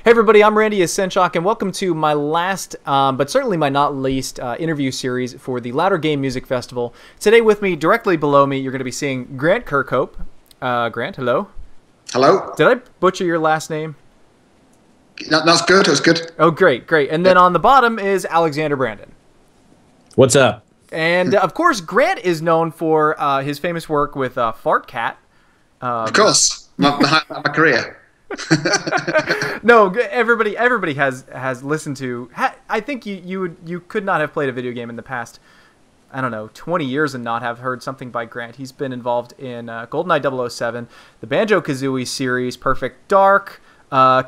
Hey everybody, I'm Randy Yasenchak, and welcome to my last, but certainly my not least, interview series for the Loudr Game Music Festival. Today with me, directly below me, you're going to be seeing Grant Kirkhope. Grant, hello. Hello. Did I butcher your last name? That's good, that's good. Oh, great, great. And then on the bottom is Alexander Brandon. What's up? And, of course, Grant is known for his famous work with Fart Cat. Of course, my career. No, everybody has listened to. I think you could not have played a video game in the past, I don't know, 20 years and not have heard something by Grant. He's been involved in GoldenEye 007, the Banjo-Kazooie series, Perfect Dark,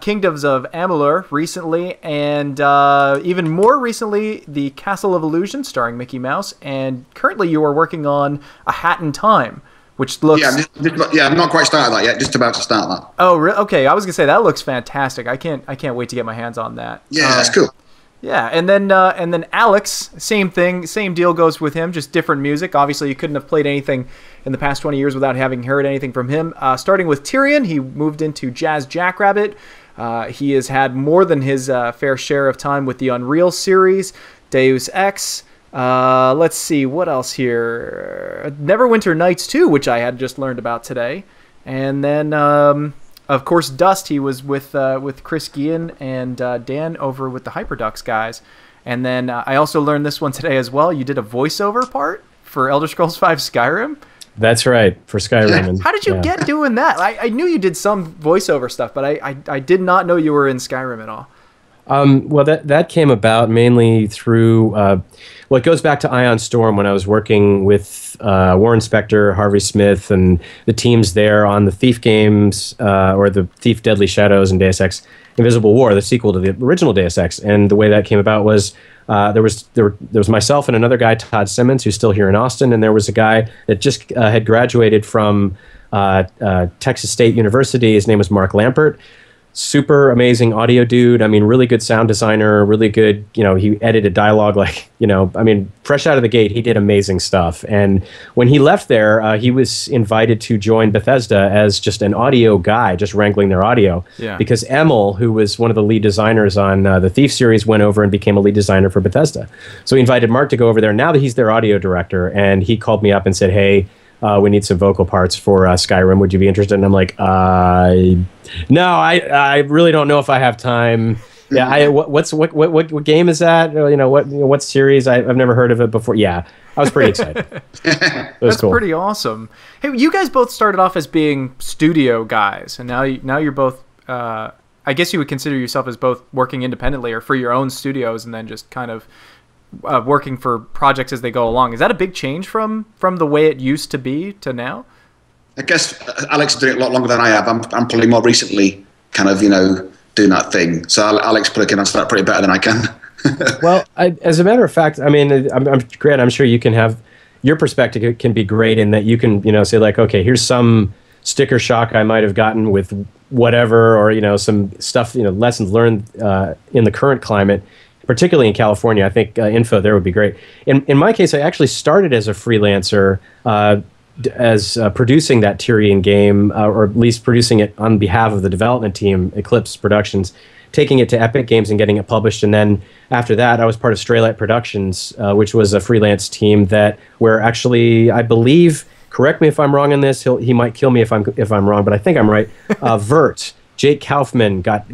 Kingdoms of Amalur recently, and even more recently, the Castle of Illusion starring Mickey Mouse. And currently, you are working on A Hat in Time, which looks... Yeah, I'm not quite started that yet. Just about to start that. Oh, okay. I was gonna say that looks fantastic. I can't wait to get my hands on that. Yeah, that's cool. Yeah, and then Alex, same thing, same deal goes with him. Just different music. Obviously, you couldn't have played anything in the past 20 years without having heard anything from him. Starting with Tyrion, he moved into Jazz Jackrabbit. He has had more than his fair share of time with the Unreal series, Deus Ex. Let's see, what else here? Neverwinter Nights 2, which I had just learned about today. And then, of course, Dust, he was with Chris Guillen and Dan over with the HyperDucks guys. And then I also learned this one today as well. You did a voiceover part for Elder Scrolls V Skyrim. That's right, for Skyrim. How did you get doing that? I knew you did some voiceover stuff, but I did not know you were in Skyrim at all. Well, that came about mainly through, well, it goes back to Ion Storm when I was working with Warren Spector, Harvey Smith, and the teams there on the Thief games, or the Thief Deadly Shadows and Deus Ex Invisible War, the sequel to the original Deus Ex. And the way that came about was there was myself and another guy, Todd Simmons, who's still here in Austin, and there was a guy that just had graduated from Texas State University. His name was Mark Lampert. Super amazing audio dude. I mean, really good sound designer, really good, he edited dialogue fresh out of the gate, he did amazing stuff. And when he left there, he was invited to join Bethesda as just an audio guy, just wrangling their audio. Yeah. Because Emil, who was one of the lead designers on the Thief series, went over and became a lead designer for Bethesda. So he invited Mark to go over there. Now that he's their audio director, and he called me up and said, hey, we need some vocal parts for Skyrim. Would you be interested? And I'm like, no, I really don't know if I have time. Yeah, what game is that? What series? I've never heard of it before. Yeah, I was pretty excited. That's cool. Pretty awesome. Hey, you guys both started off as being studio guys, and now you're both. I guess you would consider yourself as both working independently or for your own studios, and then just kind of working for projects as they go along. Is that a big change from the way it used to be to now? I guess Alex is doing it a lot longer than I have. I'm probably more recently kind of, doing that thing. So Alex probably can answer that pretty better than I can. Well, as a matter of fact, I mean, Grant, I'm sure you can have, your perspective can be great in that you can, say like, okay, here's some sticker shock I might have gotten with whatever, or, some stuff, lessons learned in the current climate. Particularly in California, I think info there would be great. In my case, I actually started as a freelancer, as producing that Tyrion game, or at least producing it on behalf of the development team, Eclipse Productions, taking it to Epic Games and getting it published. And then after that, I was part of Straylight Productions, which was a freelance team where actually, I believe, correct me if I'm wrong on this, he might kill me if I'm wrong, but I think I'm right. Vert, Jake Kaufman got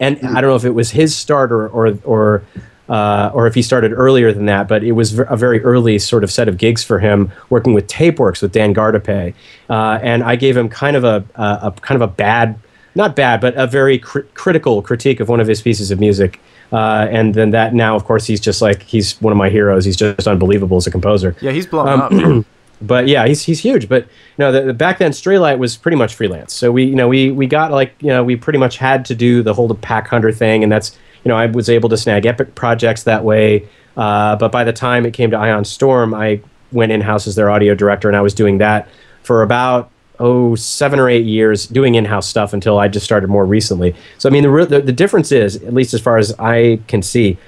and I don't know if it was his start or if he started earlier than that, but it was a very early sort of set of gigs for him, working with Tapeworks with Dan Gardape, and I gave him kind of a bad, not bad, but a very critical critique of one of his pieces of music. And then that now, of course, he's one of my heroes. He's just unbelievable as a composer. Yeah, he's blown up. But yeah, he's huge. But the back then Straylight was pretty much freelance. So we got we pretty much had to do the whole pack hunter thing, and that's I was able to snag Epic projects that way. But by the time it came to Ion Storm, I went in-house as their audio director, and I was doing that for about 7 or 8 years, doing in-house stuff until I just started more recently. So I mean, the difference is, at least as far as I can see,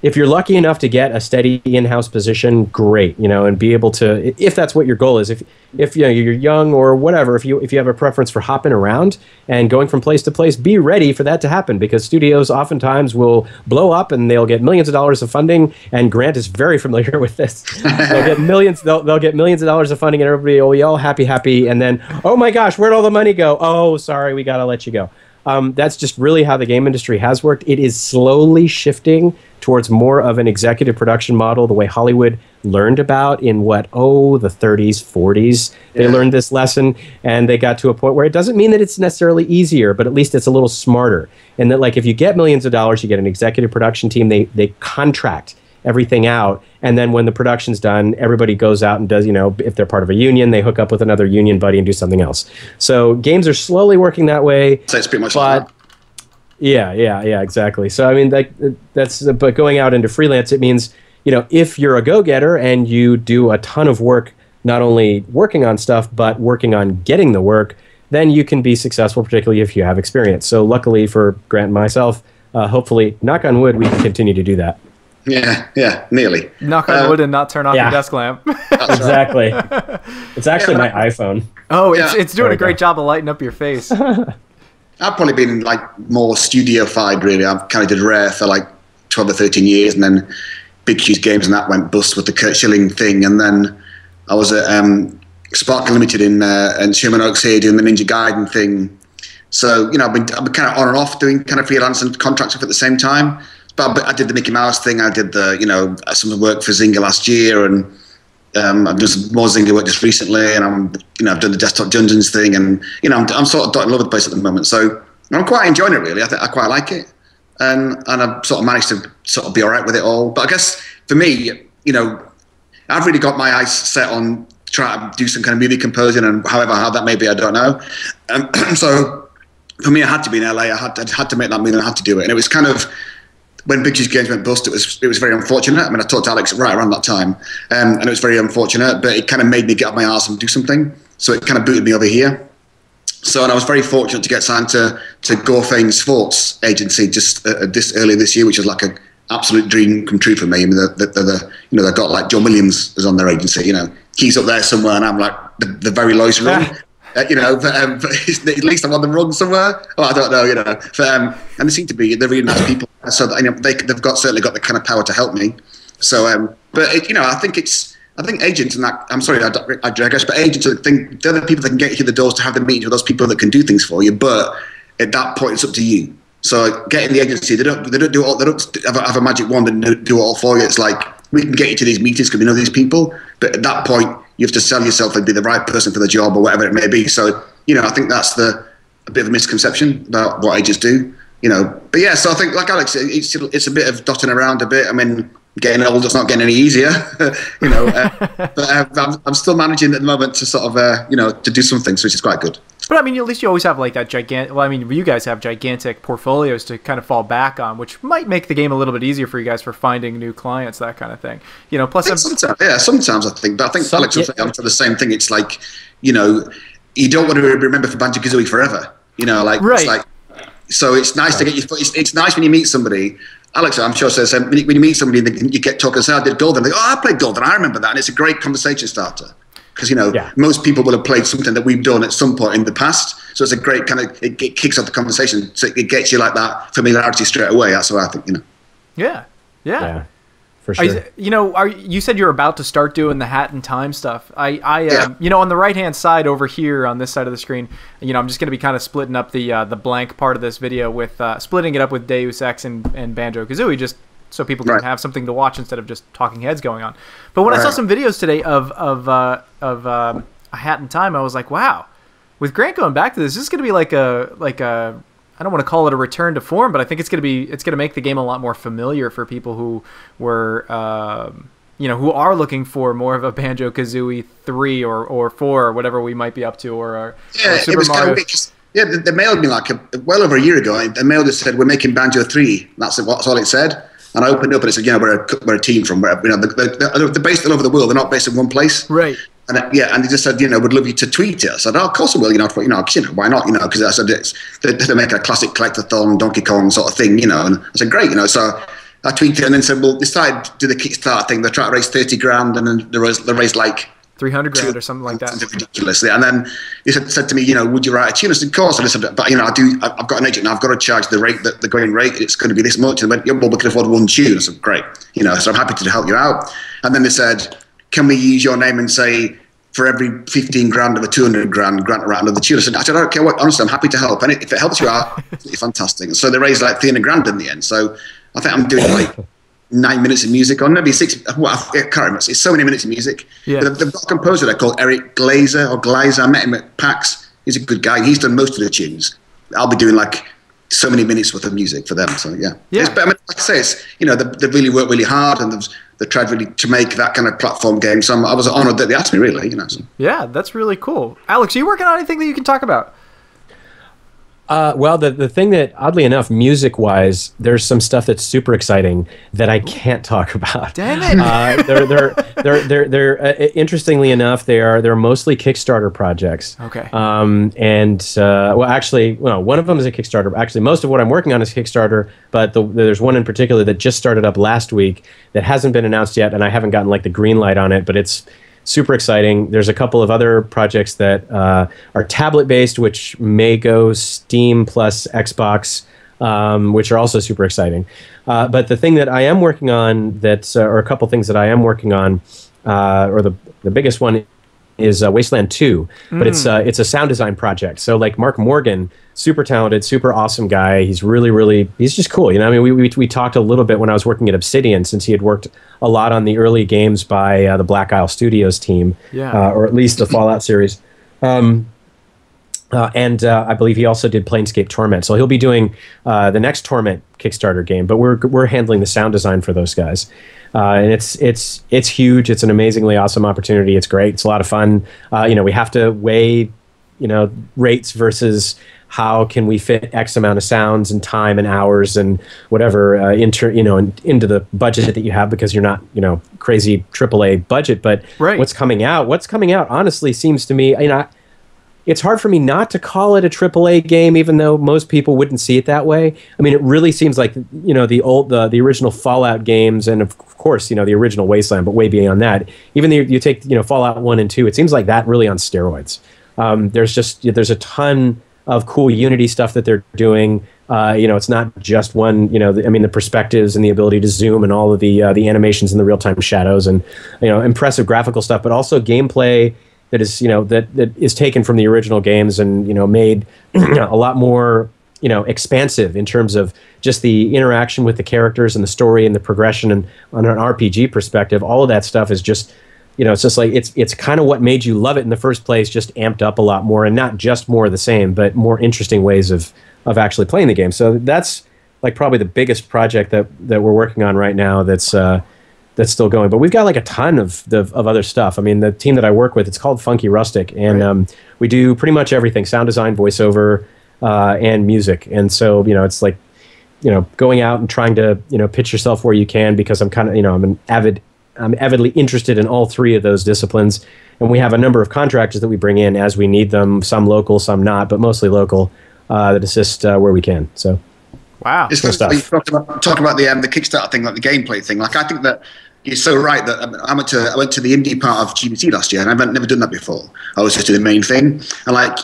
if you're lucky enough to get a steady in-house position, great, and be able to, if that's what your goal is, if you're young or whatever, if you have a preference for hopping around and going from place to place, be ready for that to happen, because studios oftentimes will blow up and they'll get millions of dollars of funding, and Grant is very familiar with this. They'll get millions of dollars of funding, and everybody will be all happy, and then, oh my gosh, where'd all the money go? Oh, sorry, we gotta let you go. That's just really how the game industry has worked. It is slowly shifting towards more of an executive production model, the way Hollywood learned about in the 30s, 40s. They learned this lesson, and they got to a point where it doesn't mean that it's necessarily easier, but at least it's a little smarter. And that, like, if you get millions of dollars, you get an executive production team, they contract everything out, and then when the production's done, everybody goes out and does, if they're part of a union, they hook up with another union buddy and do something else. So games are slowly working that way. So it's pretty much like that. Yeah, exactly. So I mean, but going out into freelance, it means, if you're a go-getter and you do a ton of work, not only working on stuff, but working on getting the work, then you can be successful, particularly if you have experience. So luckily for Grant and myself, hopefully, knock on wood, we can continue to do that. Yeah, nearly. Knock on wood and not turn off your desk lamp. Exactly. It's actually my iPhone. Oh, it's doing a great job of lighting up your face. I've probably been like more studio-fied, really. I've kind of did Rare for like 12 or 13 years, and then Big Cheese Games, and that went bust with the Kurt Schilling thing. And then I was at Spark Unlimited in Sherman Oaks here doing the Ninja Gaiden thing. So, I've been kind of on and off doing kind of freelance and contract stuff at the same time. But I did the Mickey Mouse thing. I did some work for Zynga last year, and I've done some more Zynga work just recently, and I've done the Desktop Dungeons thing, and I'm sort of dotting all over the place at the moment. So I'm quite enjoying it, really. I quite like it, and I've sort of managed to sort of be all right with it all. But I guess for me, I've really got my eyes set on trying to do some kind of movie composing, and how that may be, I don't know. So for me, I had to be in LA. I had to make that movie, and I had to do it, and it was kind of. When Big Cheese Games went bust, it was very unfortunate. I mean, I talked to Alex right around that time, and it was very unfortunate, but it kind of made me get up my arse and do something. So it kind of booted me over here. So, and I was very fortunate to get signed to Gorfane Sports Agency just earlier this year, which was like an absolute dream come true for me. I mean, they've got like John Williams is on their agency. He's up there somewhere, and I'm like the very lowest rung. But at least I'm on the run somewhere. Oh, I don't know, and they seem to be, they're really nice people. So they've certainly got the kind of power to help me. So, I think agents and that. I'm sorry, I digress, but agents, I think they're the people that can get you through the doors to have the meetings with those people that can do things for you. But at that point, it's up to you. So, getting the agency, they don't do all. They don't have a magic wand and do it all for you. It's like we can get you to these meetings because we know these people. But at that point, you have to sell yourself and be the right person for the job or whatever it may be. So, I think that's a bit of a misconception about what agents do. But yeah, so I think, like Alex, it's a bit of dotting around a bit. I mean, getting older, it's not getting any easier, but I'm still managing at the moment to sort of, to do some things, which is quite good. But I mean, at least you always have like that gigantic, you guys have gigantic portfolios to kind of fall back on, which might make the game a little bit easier for you guys for finding new clients, that kind of thing. Plus sometimes I think, but I think Alex will say the same thing. It's like, you don't want to remember for Banjo-Kazooie forever, right. It's like, so it's nice to get you. It's nice when you meet somebody. Alex, I'm sure says when you meet somebody, you get talking. Say, I did Golden. They go, I played Golden. I remember that, and it's a great conversation starter because most people will have played something that we've done at some point in the past. So it's a great kind of it kicks off the conversation. So it gets you like that familiarity straight away. That's what I think. Yeah. For sure. You said you're about to start doing the Hat in Time stuff. On the right-hand side over here on this side of the screen, I'm just going to be kind of splitting up the blank part of this video with splitting it up with Deus Ex and Banjo-Kazooie, just so people can have something to watch instead of just talking heads going on. But when I saw some videos today of A Hat in Time, I was like, wow, with Grant going back to this is going to be like a I don't want to call it a return to form, but I think it's going to make the game a lot more familiar for people who were, who are looking for more of a Banjo-Kazooie 3 or 4 or whatever we might be up to, or Super Mario. They mailed me well over a year ago. They mailed us said we're making Banjo 3. That's all it said. And I opened up and it said, we're a team from where they're based all over the world. They're not based in one place, right? And and they just said, would love you to tweet it. I said, of course I will, why not, because I said they're making a classic collectathon Donkey Kong sort of thing, and I said, great, so I tweeted it and then said, well, they started to do the Kickstarter thing. They're trying to raise 30 grand and then they raised like 300 grand or something like that. Ridiculously. And then he said to me, would you write a tune? I said, of course. And I said, but I've got an agent and I've got to charge the rate, the going rate. It's going to be this much. And they went, yeah, well, we can afford one tune. I said, great. So I'm happy to help you out. And then they said, can we use your name and say, for every 15 grand of a 200 grand grant around another tune? I said, I don't care what, honestly, I'm happy to help. And if it helps you out, it's fantastic. And so they raised like 300 grand in the end. So I think I'm doing like 9 minutes of music on maybe 6. Well, I can't remember. It's so many minutes of music. Yeah. But they've got a composer there called Eric Glazer. I met him at PAX. He's a good guy. He's done most of the tunes. I'll be doing like so many minutes worth of music for them. So yeah. But I mean, like I say, it's they really worked really hard and they tried really to make that kind of platform game. So I was honoured that they asked me. Really, So. Yeah, that's really cool. Alex, are you working on anything that you can talk about? Well, the thing that, oddly enough, music-wise, there's some stuff that's super exciting that I can't talk about. Damn it! They're interestingly enough, they're mostly Kickstarter projects. Okay. One of them is a Kickstarter. Actually, most of what I'm working on is Kickstarter, but there's one in particular that just started up last week that hasn't been announced yet, and I haven't gotten like the green light on it, but it's super exciting. There's a couple of other projects that are tablet-based, which may go Steam plus Xbox, which are also super exciting. But the thing that I am working on, or a couple things that I am working on, or the biggest one is Wasteland 2, but it's a sound design project. So like Mark Morgan, super talented, super awesome guy. He's he's just cool. I mean, we talked a little bit when I was working at Obsidian, since he had worked a lot on the early games by the Black Isle Studios team, or at least the Fallout series. And I believe he also did Planescape Torment. So he'll be doing the next Torment Kickstarter game, but we're handling the sound design for those guys. And it's huge. It's an amazingly awesome opportunity. It's great. It's a lot of fun. We have to weigh, rates versus how can we fit X amount of sounds and time and hours and whatever into the budget that you have, because you're not, crazy AAA budget. But what's coming out honestly seems to me, it's hard for me not to call it a AAA game, even though most people wouldn't see it that way. I mean, it really seems like, the original Fallout games, and of course, the original Wasteland, but way beyond that. Even though you take, Fallout 1 and 2, it seems like that really on steroids. There's a ton of cool Unity stuff that they're doing. It's not just one, the perspectives and the ability to zoom and all of the animations and the real-time shadows and, impressive graphical stuff, but also gameplay that is, that is taken from the original games and, made a lot more, expansive in terms of just the interaction with the characters and the story and the progression, and on an RPG perspective, all of that stuff is just, it's just like, it's kind of what made you love it in the first place, just amped up a lot more, and not just more of the same, but more interesting ways of actually playing the game. So that's like probably the biggest project that we're working on right now that's still going. But we've got like a ton of other stuff. I mean, the team that I work with, it's called Funky Rustic, and we do pretty much everything: sound design, voiceover, and music. And so, it's like, going out and trying to, pitch yourself where you can, because I'm kind of, I'm avidly interested in all three of those disciplines. And we have a number of contractors that we bring in as we need them, some local, some not, but mostly local, that assist where we can. So, wow. It's stuff. You talk about the Kickstarter thing, like the gameplay thing. Like, I think that you're so right that I went to the indie part of GBT last year, and I've never done that before. I was just doing the main thing. And like,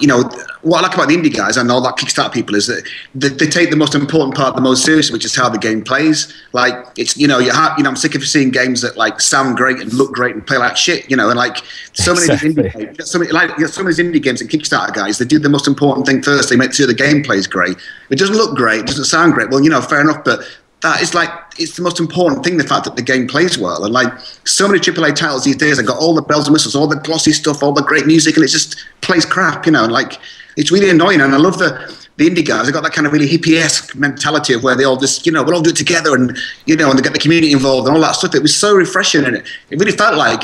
what I like about the indie guys and all that Kickstarter people is that they take the most important part the most seriously, which is how the game plays. Like, it's, I'm sick of seeing games that like sound great and look great and play like shit, and like so many of these indie games and Kickstarter guys, they do the most important thing first. They make sure the game plays great. It doesn't look great, it doesn't sound great. Well, fair enough, but that is like, it's the most important thing, the fact that the game plays well. And like, so many AAA titles these days have got all the bells and whistles, all the glossy stuff, all the great music, and it just plays crap, and like, it's really annoying. And I love the indie guys. They've got that kind of really hippie-esque mentality of where they all just, we'll all do it together, and, and they get the community involved and all that stuff. It was so refreshing, and it really felt like,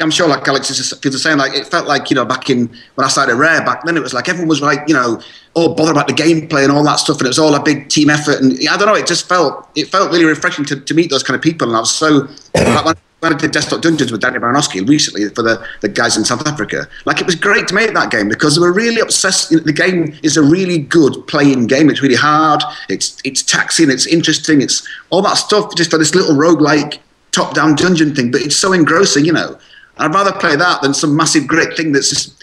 I'm sure like Alex feels the same, like it felt like, back in, when I started Rare back then, it was like everyone was like, all bothered about the gameplay and all that stuff, and it was all a big team effort, and I don't know, it felt really refreshing to meet those kind of people. And I was so, like, when I did Desktop Dungeons with Danny Baranowski recently for the guys in South Africa, like it was great to make that game because they were really obsessed. The game is a really good playing game. It's really hard. It's taxing. It's interesting. It's all that stuff just for this little roguelike top-down dungeon thing. But it's so engrossing, you know. I'd rather play that than some massive great thing that's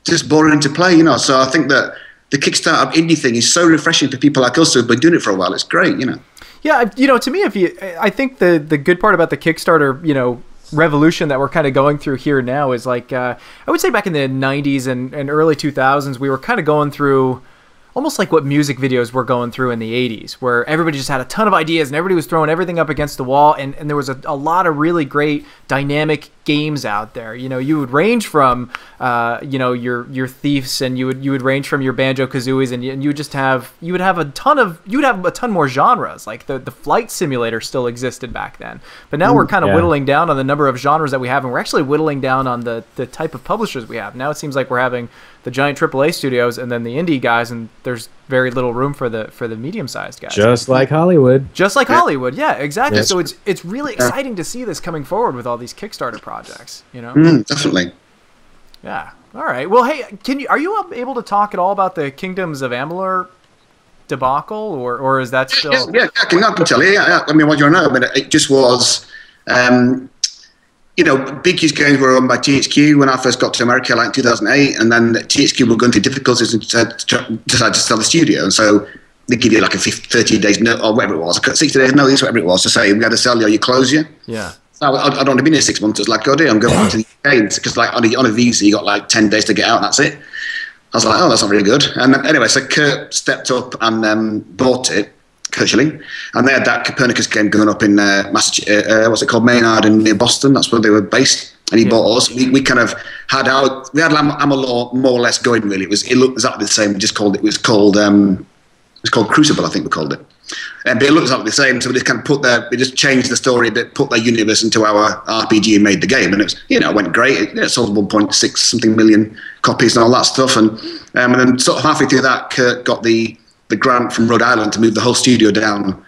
just boring to play, you know. So I think that the Kickstarter indie thing is so refreshing for people like us who've been doing it for a while. It's great, you know. Yeah, you know, to me, I think the good part about the Kickstarter, you know, revolution that we're kind of going through here now is like, I would say back in the 90s and early 2000s, we were kind of going through almost like what music videos were going through in the 80s, where everybody just had a ton of ideas and everybody was throwing everything up against the wall, and there was a lot of really great dynamic games out there. You know, you would range from you know, your Thieves, and you would range from your Banjo-Kazooies, and you would have a ton more genres. Like the flight simulator still existed back then, but now we're kind of whittling down on the number of genres that we have, and we're actually whittling down on the type of publishers we have. Now it seems like we're having the giant AAA studios and then the indie guys, and there's very little room for the medium-sized guys. Just like Hollywood. Just like Hollywood, yeah, exactly. Yes. So it's really exciting to see this coming forward with all these Kickstarter projects, you know? Definitely. Yeah. All right. Well, hey, are you able to talk at all about the Kingdoms of Amalur debacle, or is that still? Yeah, I can tell you. Yeah. I mean, what do you know? I mean, it just was. You know, BQ's games were owned by THQ when I first got to America, like in 2008, and then THQ were going through difficulties and decided to sell the studio. And so they give you like a 30 days notice, or whatever it was, 60 days notice, whatever it was, to say, we got to sell you or you close you. Yeah. So I'd only been here 6 months. It's like, oh dear, I'm going back to the UK, because like on a visa, you got like 10 days to get out, and that's it. I was like, oh, that's not really good. And then, anyway, so Kurt stepped up and bought it. Kirkhope, and they had that Copernicus game going up in Massachusetts, what's it called, Maynard, and near Boston. That's where they were based. And he bought us. We kind of had Amalur more or less going. Really, it looked exactly the same. It was called Crucible, I think we called it. But it looked exactly the same. So we just kind of we just changed the story a bit, put their universe into our RPG, and made the game. And it was, you know, it went great. It sold 1.6 something million copies and all that stuff. And then sort of halfway through that, Kurt got the grant from Rhode Island to move the whole studio down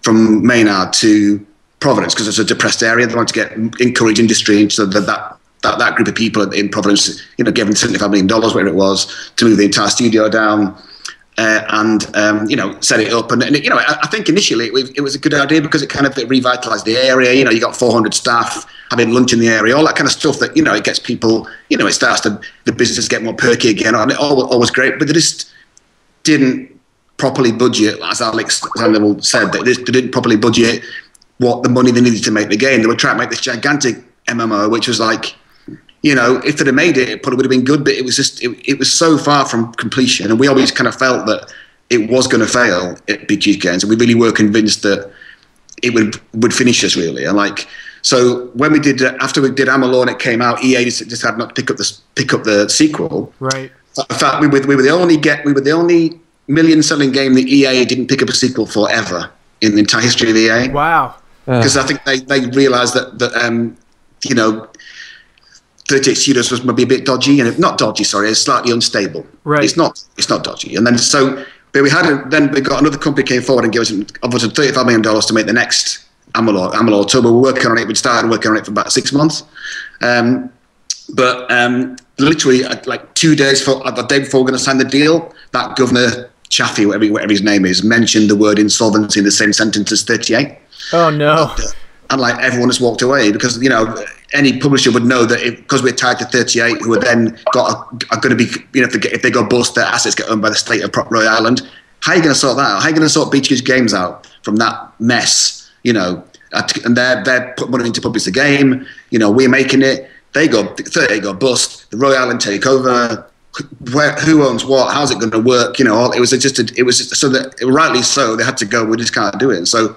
from Maynard to Providence, because it's a depressed area. They wanted to encourage industry, so that group of people in Providence, you know, gave them $75 million, whatever it was, to move the entire studio down and you know, set it up. And you know, I think initially it was a good idea because it kind of revitalized the area. You know, you got 400 staff having lunch in the area, all that kind of stuff that, you know, it gets people, you know, it starts the business get more perky again, and it all was great, but they just didn't properly budget, as Alex Sandoval said, that they didn't properly budget what the money they needed to make the game. They were trying to make this gigantic MMO, which was like, you know, if they'd have made it, it probably would have been good, but it was just, it was so far from completion, and we always kind of felt that it was going to fail at BG Games, and we really were convinced that it would finish us, really. And like, so when we did, after we did Amalur and it came out, EA just had not pick up the sequel. Right. In fact, we were the only million-selling game that EA didn't pick up a sequel for ever in the entire history of EA. Wow. Because I think they realised that you know, 38 Studios was maybe a bit dodgy, and not dodgy, sorry, it's slightly unstable. Right. It's not dodgy. And then but we got another company came forward and gave us $35 million to make the next Amalur 2. We were working on it. We started working on it for about 6 months. But literally, like 2 days the day before we were going to sign the deal, that Governor Chaffee, whatever his name is, mentioned the word insolvency in the same sentence as 38. Oh no! And like everyone has walked away, because, you know, any publisher would know that because we're tied to 38, who are then are going to be, you know, if they go bust, their assets get owned by the state of Rhode Island. How are you going to sort that out? How are you going to sort BG's games out from that mess? You know, and they're put money into publish the game. You know, we're making it. 38 go bust. The Rhode Island take over. Who owns what? How's it going to work? You know, it was just so that, rightly so, they had to go. We just can't do it. And so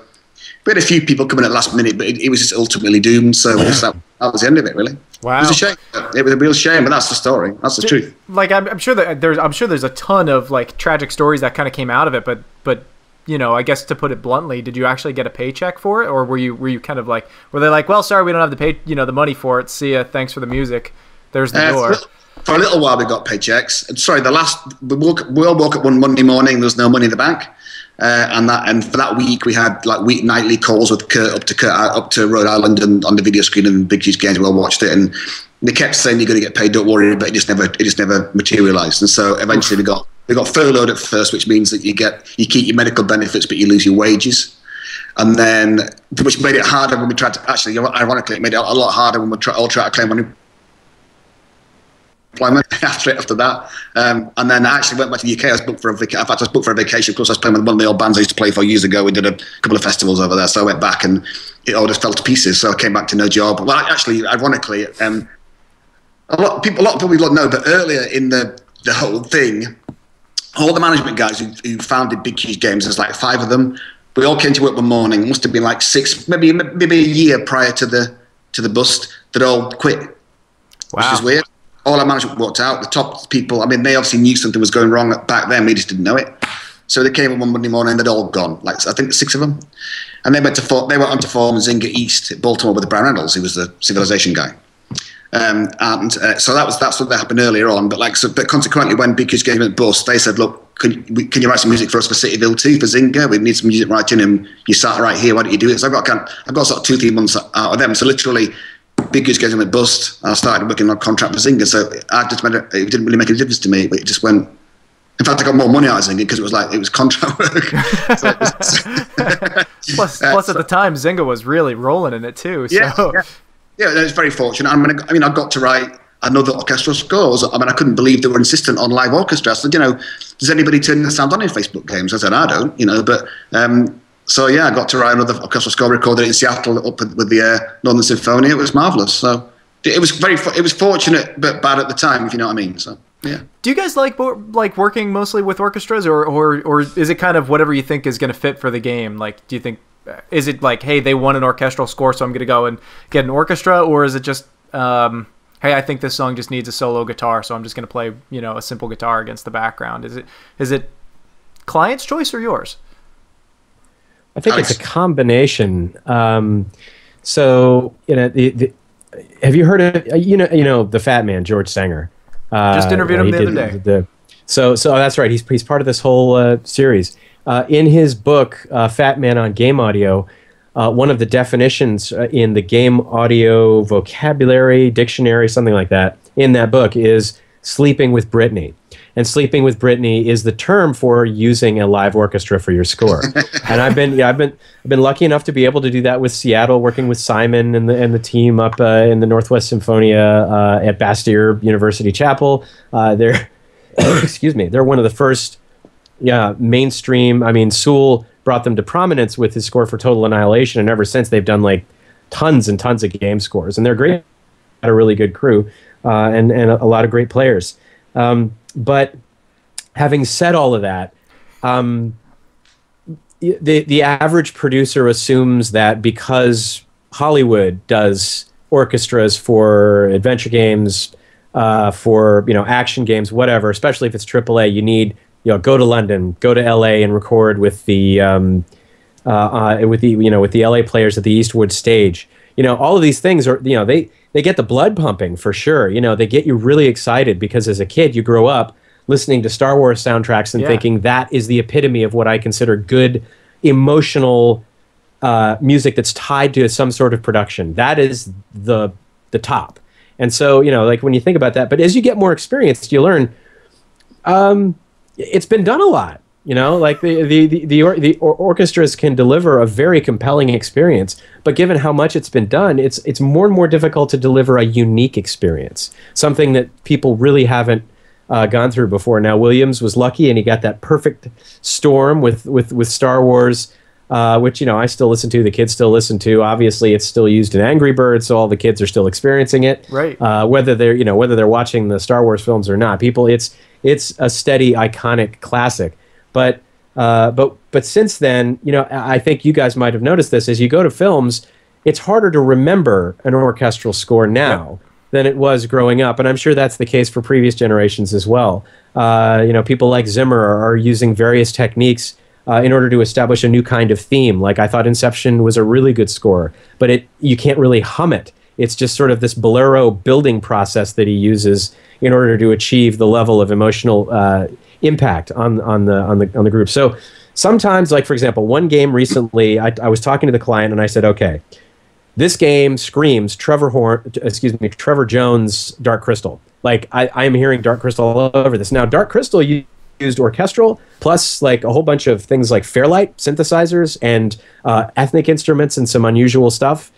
we had a few people come in at last minute, but it was just ultimately doomed. So that was the end of it, really. Wow. It was a shame. It was a real shame, but that's the story. That's the truth. Like, I'm sure there's a ton of like tragic stories that kind of came out of it, but you know, I guess to put it bluntly, did you actually get a paycheck for it, or were you kind of like, were they like, well, sorry, we don't have the money for it. See ya. Thanks for the music. There's the door. For a little while, we got paychecks. Sorry, we all woke up one Monday morning. There was no money in the bank. And for that week we had like nightly calls with Kurt up to Rhode Island and on the video screen, and Big Huge Games. We all watched it, and they kept saying you're going to get paid, don't worry, but it just never materialized. And so eventually we got furloughed at first, which means that you keep your medical benefits but you lose your wages. And then, which made it harder when we tried to, actually, ironically, it made it a lot harder when we all tried to claim unemployment after that. And then I actually went back to the UK. I was booked for a vacation. Of course, I was playing with one of the old bands I used to play for years ago. We did a couple of festivals over there. So I went back and it all just fell to pieces. So I came back to no job. Well, actually, ironically, a lot of people don't know, but earlier in the whole thing, all the management guys who founded Big Huge Games, there's like 5 of them. We all came to work one morning. It must have been like 6, maybe a year prior to the bust. They'd all quit, which is weird. All our management walked out. The top people, I mean, they obviously knew something was going wrong back then. We just didn't know it. So they came in one Monday morning. They'd all gone. Like I think 6 of them, and they went on to form Zynga East at Baltimore with Brian Reynolds, who was the Civilization guy. So that's what happened earlier on. But but consequently, when Big Huge Games went bust, they said, "Look, can you write some music for us for Cityville 2 for Zynga? We need some music writing, and you sat right here. Why don't you do it?" So I got sort of 2-3 months out of them. So literally, Big Huge Games went bust. I started working on a contract for Zynga. So it didn't really make any difference to me. But it just went. In fact, I got more money out of Zynga because it was contract work. Plus, at the time, Zynga was really rolling in it too. So. Yeah, it's very fortunate. I mean, I got to write another orchestral scores. I mean, I couldn't believe they were insistent on live orchestra. I said, does anybody turn the sound on in Facebook games? I said, I don't, but so yeah, I got to write another orchestral score, recorded it in Seattle up with the Northern Symphony. It was marvelous. So it was fortunate but bad at the time, if you know what I mean. So yeah. Do you guys like working mostly with orchestras, or is it kind of whatever you think is going to fit for the game? Like, do you think? Is it like, hey, they want an orchestral score, so I'm going to go and get an orchestra? Or is it just, hey, I think this song just needs a solo guitar, so I'm just going to play, a simple guitar against the background? Is it client's choice or yours? I think it's a combination. So, have you heard of, the Fat Man, George Sanger? Just interviewed him the other day. So that's right. He's part of this whole series. In his book, Fat Man on Game Audio, one of the definitions in the game audio vocabulary dictionary, something like that, in that book is sleeping with Britney. And sleeping with Britney is the term for using a live orchestra for your score. And I've been lucky enough to be able to do that with Seattle, working with Simon and the team up in the Northwest Symphonia at Bastyr University Chapel. They're they're one of the first. Yeah, mainstream. I mean, Sewell brought them to prominence with his score for Total Annihilation, and ever since they've done like tons and tons of game scores, and they're great. Got a really good crew and a lot of great players. But having said all of that, the average producer assumes that because Hollywood does orchestras for adventure games, for action games, whatever, especially if it's AAA, you need. Go to London, go to LA, and record with the LA players at the Eastwood stage. All of these things are they get the blood pumping for sure. They get you really excited because as a kid you grow up listening to Star Wars soundtracks and thinking that is the epitome of what I consider good emotional music that's tied to some sort of production. That is the top. And so when you think about that, but as you get more experienced, you learn. It's been done a lot, the orchestras can deliver a very compelling experience, but given how much it's been done, it's more and more difficult to deliver a unique experience, something that people really haven't gone through before. Now, Williams was lucky, and he got that perfect storm with Star Wars, which I still listen to, the kids still listen to. Obviously, it's still used in Angry Birds, so all the kids are still experiencing it. Right. Whether they're watching the Star Wars films or not, it's a steady, iconic classic. But since then, I think you guys might have noticed this. As you go to films, it's harder to remember an orchestral score now than it was growing up, and I'm sure that's the case for previous generations as well. People like Zimmer are using various techniques in order to establish a new kind of theme. Like I thought Inception was a really good score, but you can't really hum it. It's just sort of this bolero building process that he uses in order to achieve the level of emotional impact on the group. So sometimes, like for example, one game recently, I was talking to the client and I said, okay, this game screams Trevor Jones' Dark Crystal. Like I am hearing Dark Crystal all over this. Now, Dark Crystal used orchestral plus like a whole bunch of things like Fairlight synthesizers and ethnic instruments and some unusual stuff.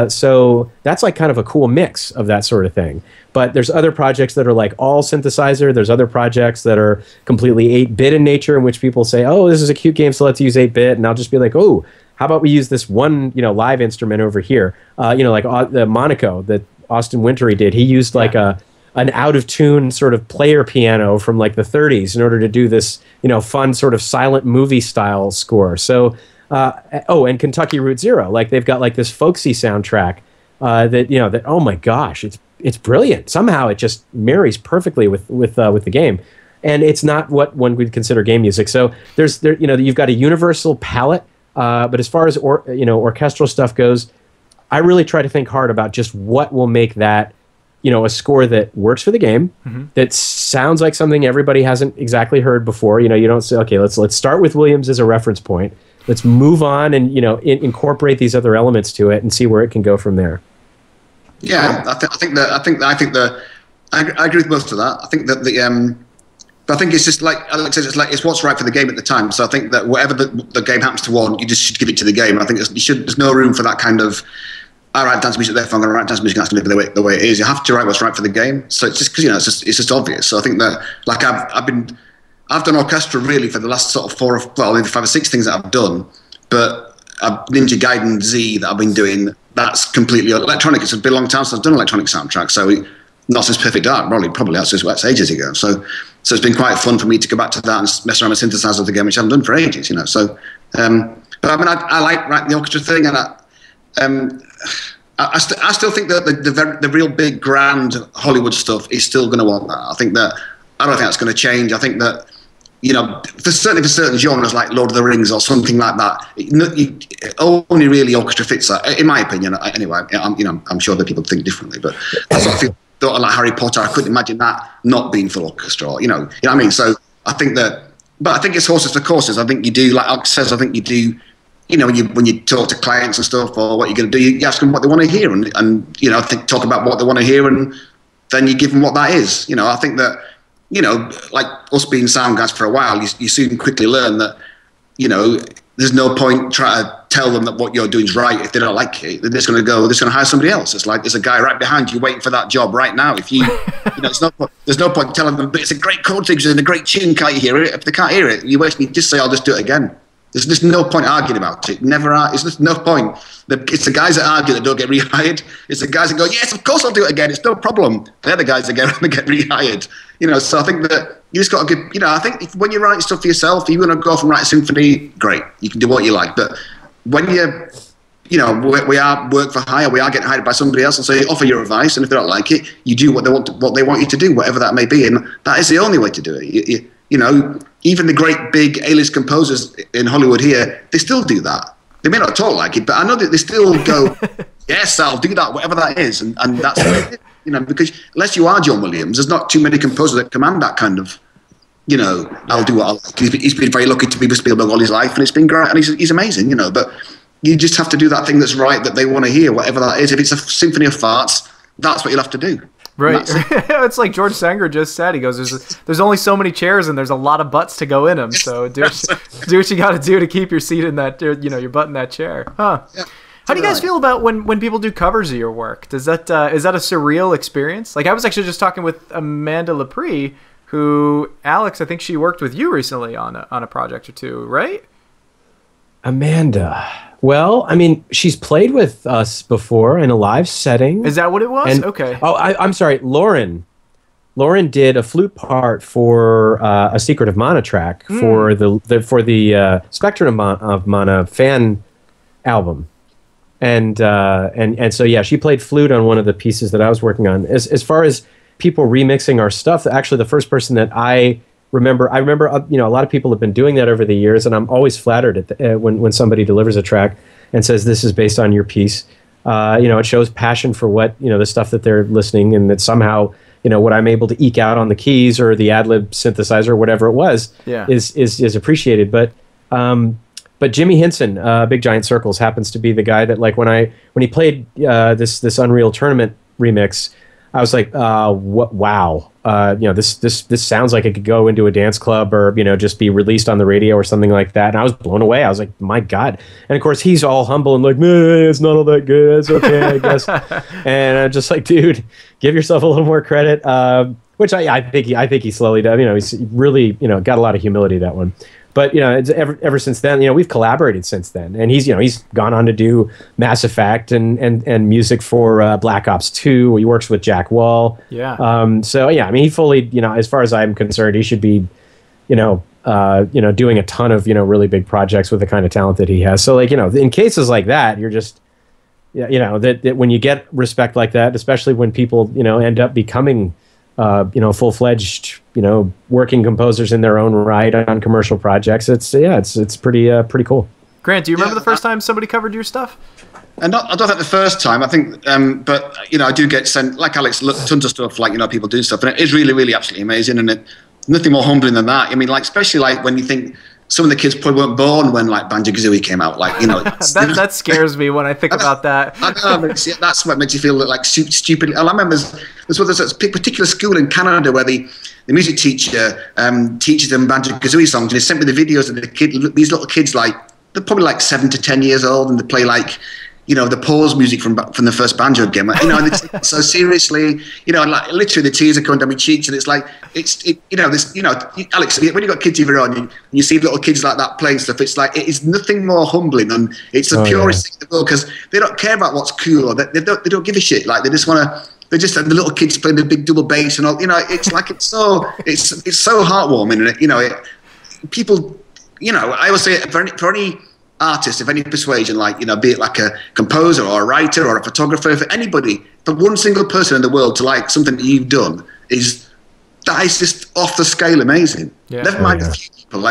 So that's like kind of a cool mix of that sort of thing. But there's other projects that are like all synthesizer. There's other projects that are completely 8-bit in nature, in which people say, oh, this is a cute game, so let's use 8-bit. And I'll just be like, oh, how about we use this one, live instrument over here? Like the Monaco that Austin Wintory did. He used like an out-of-tune sort of player piano from like the 30s in order to do this, fun sort of silent movie style score. So, and Kentucky Route Zero, like they've got like this folksy soundtrack that oh my gosh, it's brilliant. Somehow it just marries perfectly with the game, and it's not what one would consider game music. So you've got a universal palette, but as far as orchestral stuff goes, I really try to think hard about just what will make that a score that works for the game, that sounds like something everybody hasn't exactly heard before. You don't say, okay, let's start with Williams as a reference point. Let's move on and incorporate these other elements to it and see where it can go from there. Yeah, I agree with most of that. I think that but I think it's just like Alex says, it's what's right for the game at the time. So I think that whatever the game happens to want, you just should give it to the game. I think there's no room for that kind of, I write dance music, therefore I'm going to write dance music, and that's going to be the way it is. You have to write what's right for the game. So it's just because it's just obvious. So I think that like I've done orchestra really for the last sort of maybe 5 or 6 things that I've done, but Ninja Gaiden Z that I've been doing, that's completely electronic. It's been a long time since I've done electronic soundtrack, so not since Perfect Dark, probably that's ages ago. So it's been quite fun for me to go back to that and mess around with synthesizers again, which I haven't done for ages, So, but I mean, I like writing the orchestra thing, and I still think that the real big grand Hollywood stuff is still going to want that. I don't think that's going to change. I think that certainly for certain genres like Lord of the Rings or something like that, only really orchestra fits that, in my opinion. Anyway, I'm sure that people think differently, but as I feel like Harry Potter, I couldn't imagine that not being full orchestra. You know what I mean? So I think that, but I think it's horses for courses. I think you do, like Alex says, I think you do. When you talk to clients and stuff, or what you're going to do, you ask them what they want to hear, and talk about what they want to hear, and then you give them what that is. I think that. Like us being sound guys for a while, you soon quickly learn that, there's no point trying to tell them that what you're doing is right if they don't like it. They're just going to hire somebody else. It's like there's a guy right behind you waiting for that job right now. If there's no point telling them, but it's a great chord section and a great tune, can't you hear it? If they can't hear it, you just say, I'll just do it again. There's just no point arguing about it. It's just no point. It's the guys that argue that don't get rehired. It's the guys that go, yes, of course I'll do it again. It's no problem. They're the guys that get rehired. So I think that you just got to give, I think when you're writing stuff for yourself, if you want to go off and write a symphony, great. You can do what you like. But when we are work for hire, we are getting hired by somebody else, and so you offer your advice, and if they don't like it, you do what they want you to do, whatever that may be. And that is the only way to do it. Even the great big A-list composers in Hollywood here, they still do that. They may not talk like it, but I know that they still go, yes, I'll do that, whatever that is. And that's what it is, because unless you are John Williams, there's not too many composers that command that kind of, I'll do what I like. He's been very lucky to be with Spielberg all his life, and it's been great, and he's amazing, but you just have to do that thing that's right, that they want to hear, whatever that is. If it's a symphony of farts, that's what you'll have to do. Right. It's like George Sanger just said. He goes, there's only so many chairs and there's a lot of butts to go in them. So do what you got to do to keep your seat in that, your butt in that chair. Huh. Yeah. How do you guys feel about when people do covers of your work? Is that a surreal experience? Like I was actually just talking with Amanda Lepre, who, Alex, I think she worked with you recently on a project or two, right? Amanda. Well, I mean, she's played with us before in a live setting. Is that what it was? Okay. Oh, I'm sorry. Lauren did a flute part for a Secret of Mana track for the Spectrum of Mana fan album, and so yeah, she played flute on one of the pieces that I was working on. As far as people remixing our stuff, actually, the first person that I remember, a lot of people have been doing that over the years, and I'm always flattered when somebody delivers a track and says, this is based on your piece. It shows passion for what, the stuff that they're listening, and that somehow, what I'm able to eke out on the keys or the ad-lib synthesizer or whatever it was is appreciated. But But Jimmy Henson, Big Giant Circles, happens to be the guy that, like, when he played this Unreal Tournament remix, I was like, wow, this sounds like it could go into a dance club or, just be released on the radio or something like that. And I was blown away. I was like, my God. And of course, he's all humble and like, man, it's not all that good. It's okay, I guess. And I'm just like, dude, give yourself a little more credit. Which I think he slowly does. He's really, got a lot of humility, that one. But it's ever since then, we've collaborated since then, and he's gone on to do Mass Effect and music for Black Ops 2. He works with Jack Wall. Yeah. So yeah, I mean, he fully, as far as I'm concerned, he should be, doing a ton of really big projects with the kind of talent that he has. So like in cases like that, you're just, that when you get respect like that, especially when people end up becoming full-fledged, working composers in their own right on commercial projects. It's pretty cool. Grant, do you remember the first time somebody covered your stuff? And I don't think the first time. I think, but I do get sent, like Alex, tons of stuff. Like people do stuff, and it is really, really absolutely amazing. And nothing more humbling than that. I mean, especially when you think some of the kids probably weren't born when Banjo-Kazooie came out. That scares me when I think about that. I know, that's what makes you feel like stupid. I remember there's a particular school in Canada where the music teacher teaches them Banjo-Kazooie songs, and they sent me the videos of these little kids, they're probably 7 to 10 years old, and they play the pause music from the first Banjo game. So seriously, literally the tears are coming down my cheeks, and it's Alex, when you got kids of your own, and you see little kids like that playing stuff, it's it is nothing more humbling, and it's the purest thing in the world, because they don't care about what's cool, or they don't give a shit. They just want to. They just the little kids playing the big double bass and all. It's so heartwarming, and people. I always say for any artist of any persuasion, be it like a composer or a writer or a photographer, for anybody, for one single person in the world to like something that you've done that is just off the scale amazing. Yeah. Never mind a few people,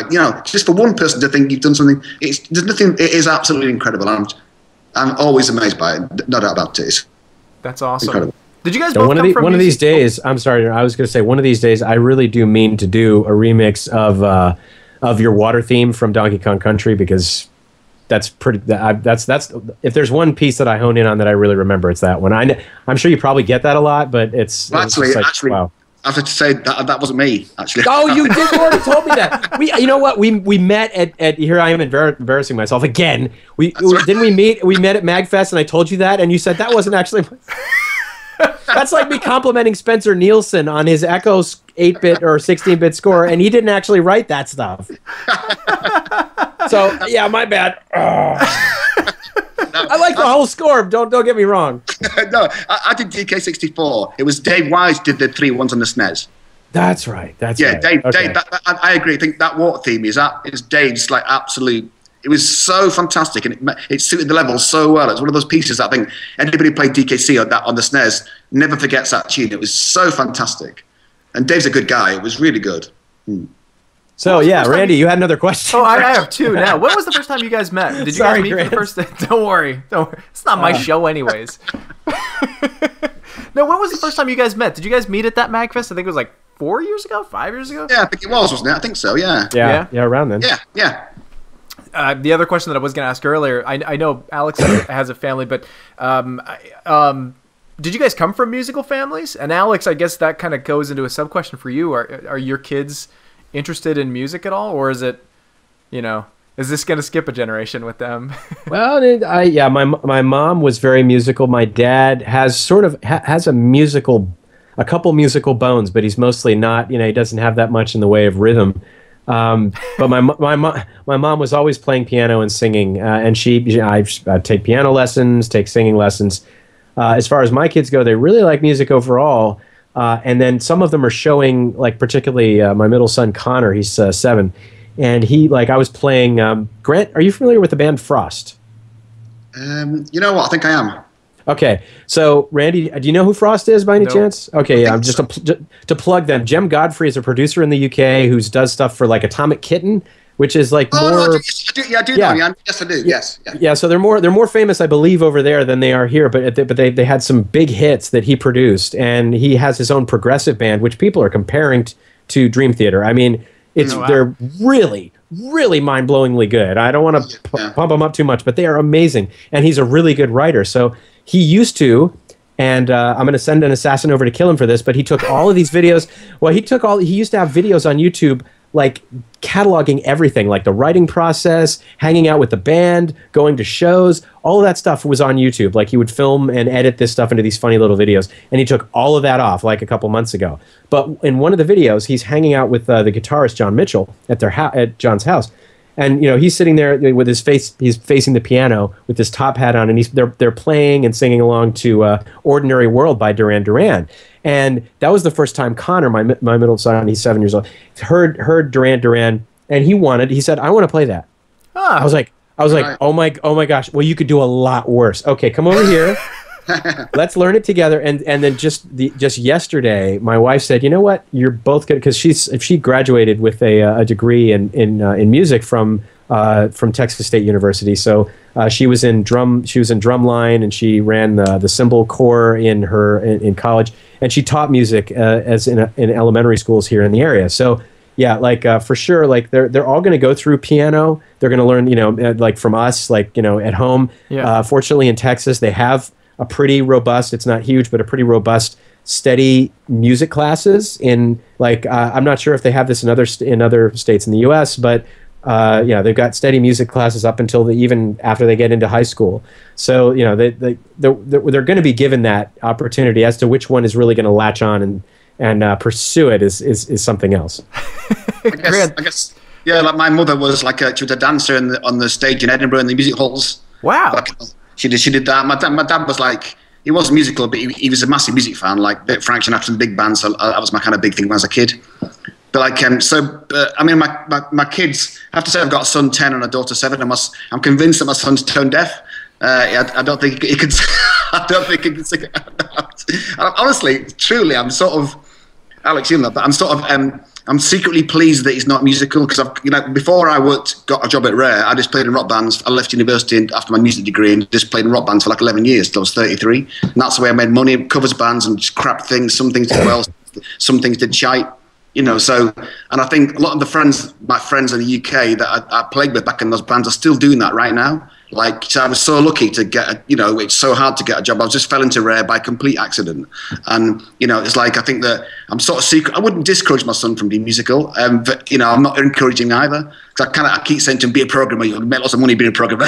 just for one person to think you've done something, there's nothing. It is absolutely incredible. I'm always amazed by it. No doubt about it. That's awesome. Incredible. Did you guys both come from one of these days? I'm sorry, I was going to say one of these days. I really do mean to do a remix of your water theme from Donkey Kong Country, because that's pretty. That's if there's one piece that I hone in on that I really remember, it's that one. I'm sure you probably get that a lot, but it's actually, wow. I have to say that wasn't me, actually. Oh, you did. You already told me that. You know what? We met at here. I am embarrassing myself again. Didn't we meet? We met at MagFest, and I told you that, and you said that wasn't actually. That's like me complimenting Spencer Nielsen on his Echo 8-bit or 16-bit score, and he didn't actually write that stuff. So yeah, my bad. I like the whole score. Don't get me wrong. No, I did DK64. It was Dave Wise did the 3 ones on the SNES. That's right. Right. Dave. Okay. Dave. I agree. I think that water theme is Dave's absolute. It was so fantastic, and it suited the level so well. It's one of those pieces that I think anybody who played DKC on the SNES never forgets that tune. It was so fantastic, and Dave's a good guy. It was really good. So yeah, Randy, you had another question. Oh, I have two now. When was the first time you guys met? Did you guys meet for the first time? Don't worry. It's not my show anyways. No, when was the first time you guys met? Did you guys meet at that MagFest? I think it was 4 years ago, 5 years ago? Yeah, I think it was, wasn't it? I think so, yeah. Yeah, around then. Yeah. The other question that I was going to ask earlier, I know Alex has a family, but did you guys come from musical families? And Alex, I guess that kind of goes into a sub-question for you. Are your kids interested in music at all, or is it, is this going to skip a generation with them? Well, my mom was very musical. My dad has has a couple musical bones, but he's mostly not. He doesn't have that much in the way of rhythm. But my mom was always playing piano and singing, and I take piano lessons, take singing lessons. As far as my kids go, they really like music overall. And then some of them are showing, particularly my middle son Connor, he's 7, and I was playing. Grant, are you familiar with the band Frost? You know what? I think I am. Okay, so Randy, do you know who Frost is by any chance? Okay, yeah, just to plug them. Jem Godfrey is a producer in the UK who does stuff for Atomic Kitten, which is more. No, I do know. Yes, I do. Yes. Yeah. So they're more famous, I believe, over there than they are here. But they had some big hits that he produced, and he has his own progressive band, which people are comparing to Dream Theater. I mean, they're really, really mind-blowingly good. I don't want to pump him up too much, but they are amazing. And he's a really good writer. So he used to, and I'm going to send an assassin over to kill him for this, but he took all of these videos. Well, he used to have videos on YouTube like cataloging everything, like the writing process, hanging out with the band, going to shows, all of that stuff was on YouTube. Like he would film and edit this stuff into these funny little videos, and he took all of that off like a couple months ago. But in one of the videos, he's hanging out with the guitarist John Mitchell at at John's house, and he's sitting there with his face, he's facing the piano with his top hat on, and they're playing and singing along to "Ordinary World" by Duran Duran. And that was the first time Connor, my middle son, he's 7 years old, heard Duran Duran, and he said, "I want to play that." I was like, oh my gosh, well, you could do a lot worse. Okay, come over here. Let's learn it together. And then just yesterday, my wife said, "You know what? You're both good," because she graduated with a degree in music from Texas State University. So she was in drumline, and she ran the cymbal corps in college, and she taught music as in elementary schools here in the area. So yeah, like for sure, like they're all going to go through piano. They're going to learn, like from us, like at home. Yeah. Fortunately, in Texas, they have a pretty robust. It's not huge, but a pretty robust, steady music classes. In like I'm not sure if they have this in other states in the U.S., but they've got steady music classes up until even after they get into high school. So they're going to be given that opportunity. As to which one is really going to latch on and pursue it is something else. I guess yeah. Like my mother was she was a dancer on the stage in Edinburgh in the music halls. Wow. She did that. My dad was like, he wasn't musical, but he was a massive music fan, like Frank Sinatra and big bands. So that was my kind of big thing when I was a kid. But I mean, my kids, I have to say, I've got a son 10 and a daughter 7. I'm convinced that my son's tone deaf. I don't think he can. I don't think he can sing. Honestly, truly, I'm sort of, Alex, you know, but I'm sort of, I'm secretly pleased that he's not musical, because before I got a job at Rare, I just played in rock bands. I left university after my music degree and just played in rock bands for like 11 years till I was 33. And that's the way I made money, covers bands and just crap things. Some things did well, some things did shite. So, and I think a lot of my friends in the UK that I played with back in those bands are still doing that right now. So I was so lucky to get, it's so hard to get a job. I just fell into Rare by complete accident. And, it's like, I think that I'm sort of secret. I wouldn't discourage my son from being musical, but, I'm not encouraging either. Because I keep saying to him, be a programmer, you'll make lots of money being a programmer,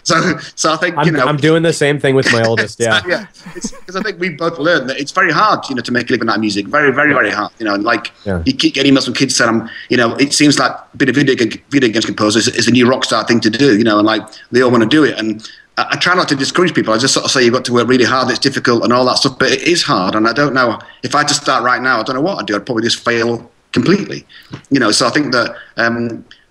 So I think, I'm doing the same thing with my oldest, yeah. Yeah, because I think we both learned that it's very hard, to make a living out of music. Very, very, very hard, You keep getting emails from kids saying, it seems like being a video games composer is a new rock star thing to do, and they all want to do it. And I try not to discourage people. I just sort of say you've got to work really hard, it's difficult and all that stuff, but it is hard. And I don't know, if I had to start right now, I don't know what I'd do. I'd probably just fail completely, so I think that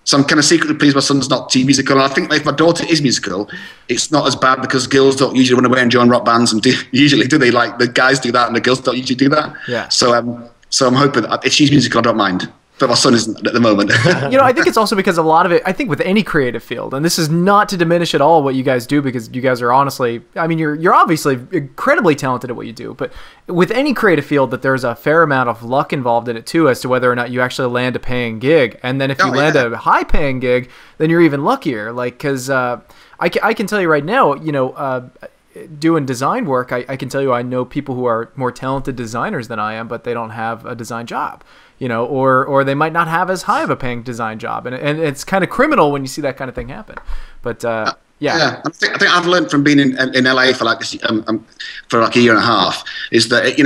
so I'm kind of secretly pleased my son's not too musical. And I think if my daughter is musical, it's not as bad, because girls don't usually run away and join rock bands, and usually do they? Like the guys do that and the girls don't usually do that. Yeah. So I'm hoping that if she's musical, I don't mind. But my son isn't at the moment. I think it's also because a lot of it, I think with any creative field, and this is not to diminish at all what you guys do, because you guys are honestly, you're obviously incredibly talented at what you do, but with any creative field, that there's a fair amount of luck involved in it too, as to whether or not you actually land a paying gig. And then if you land a high paying gig, then you're even luckier. Because I can tell you right now, doing design work, I can tell you I know people who are more talented designers than I am, but they don't have a design job, or they might not have as high of a paying design job, and it's kind of criminal when you see that kind of thing happen. But yeah. I think I've learned from being in LA for like a year and a half is that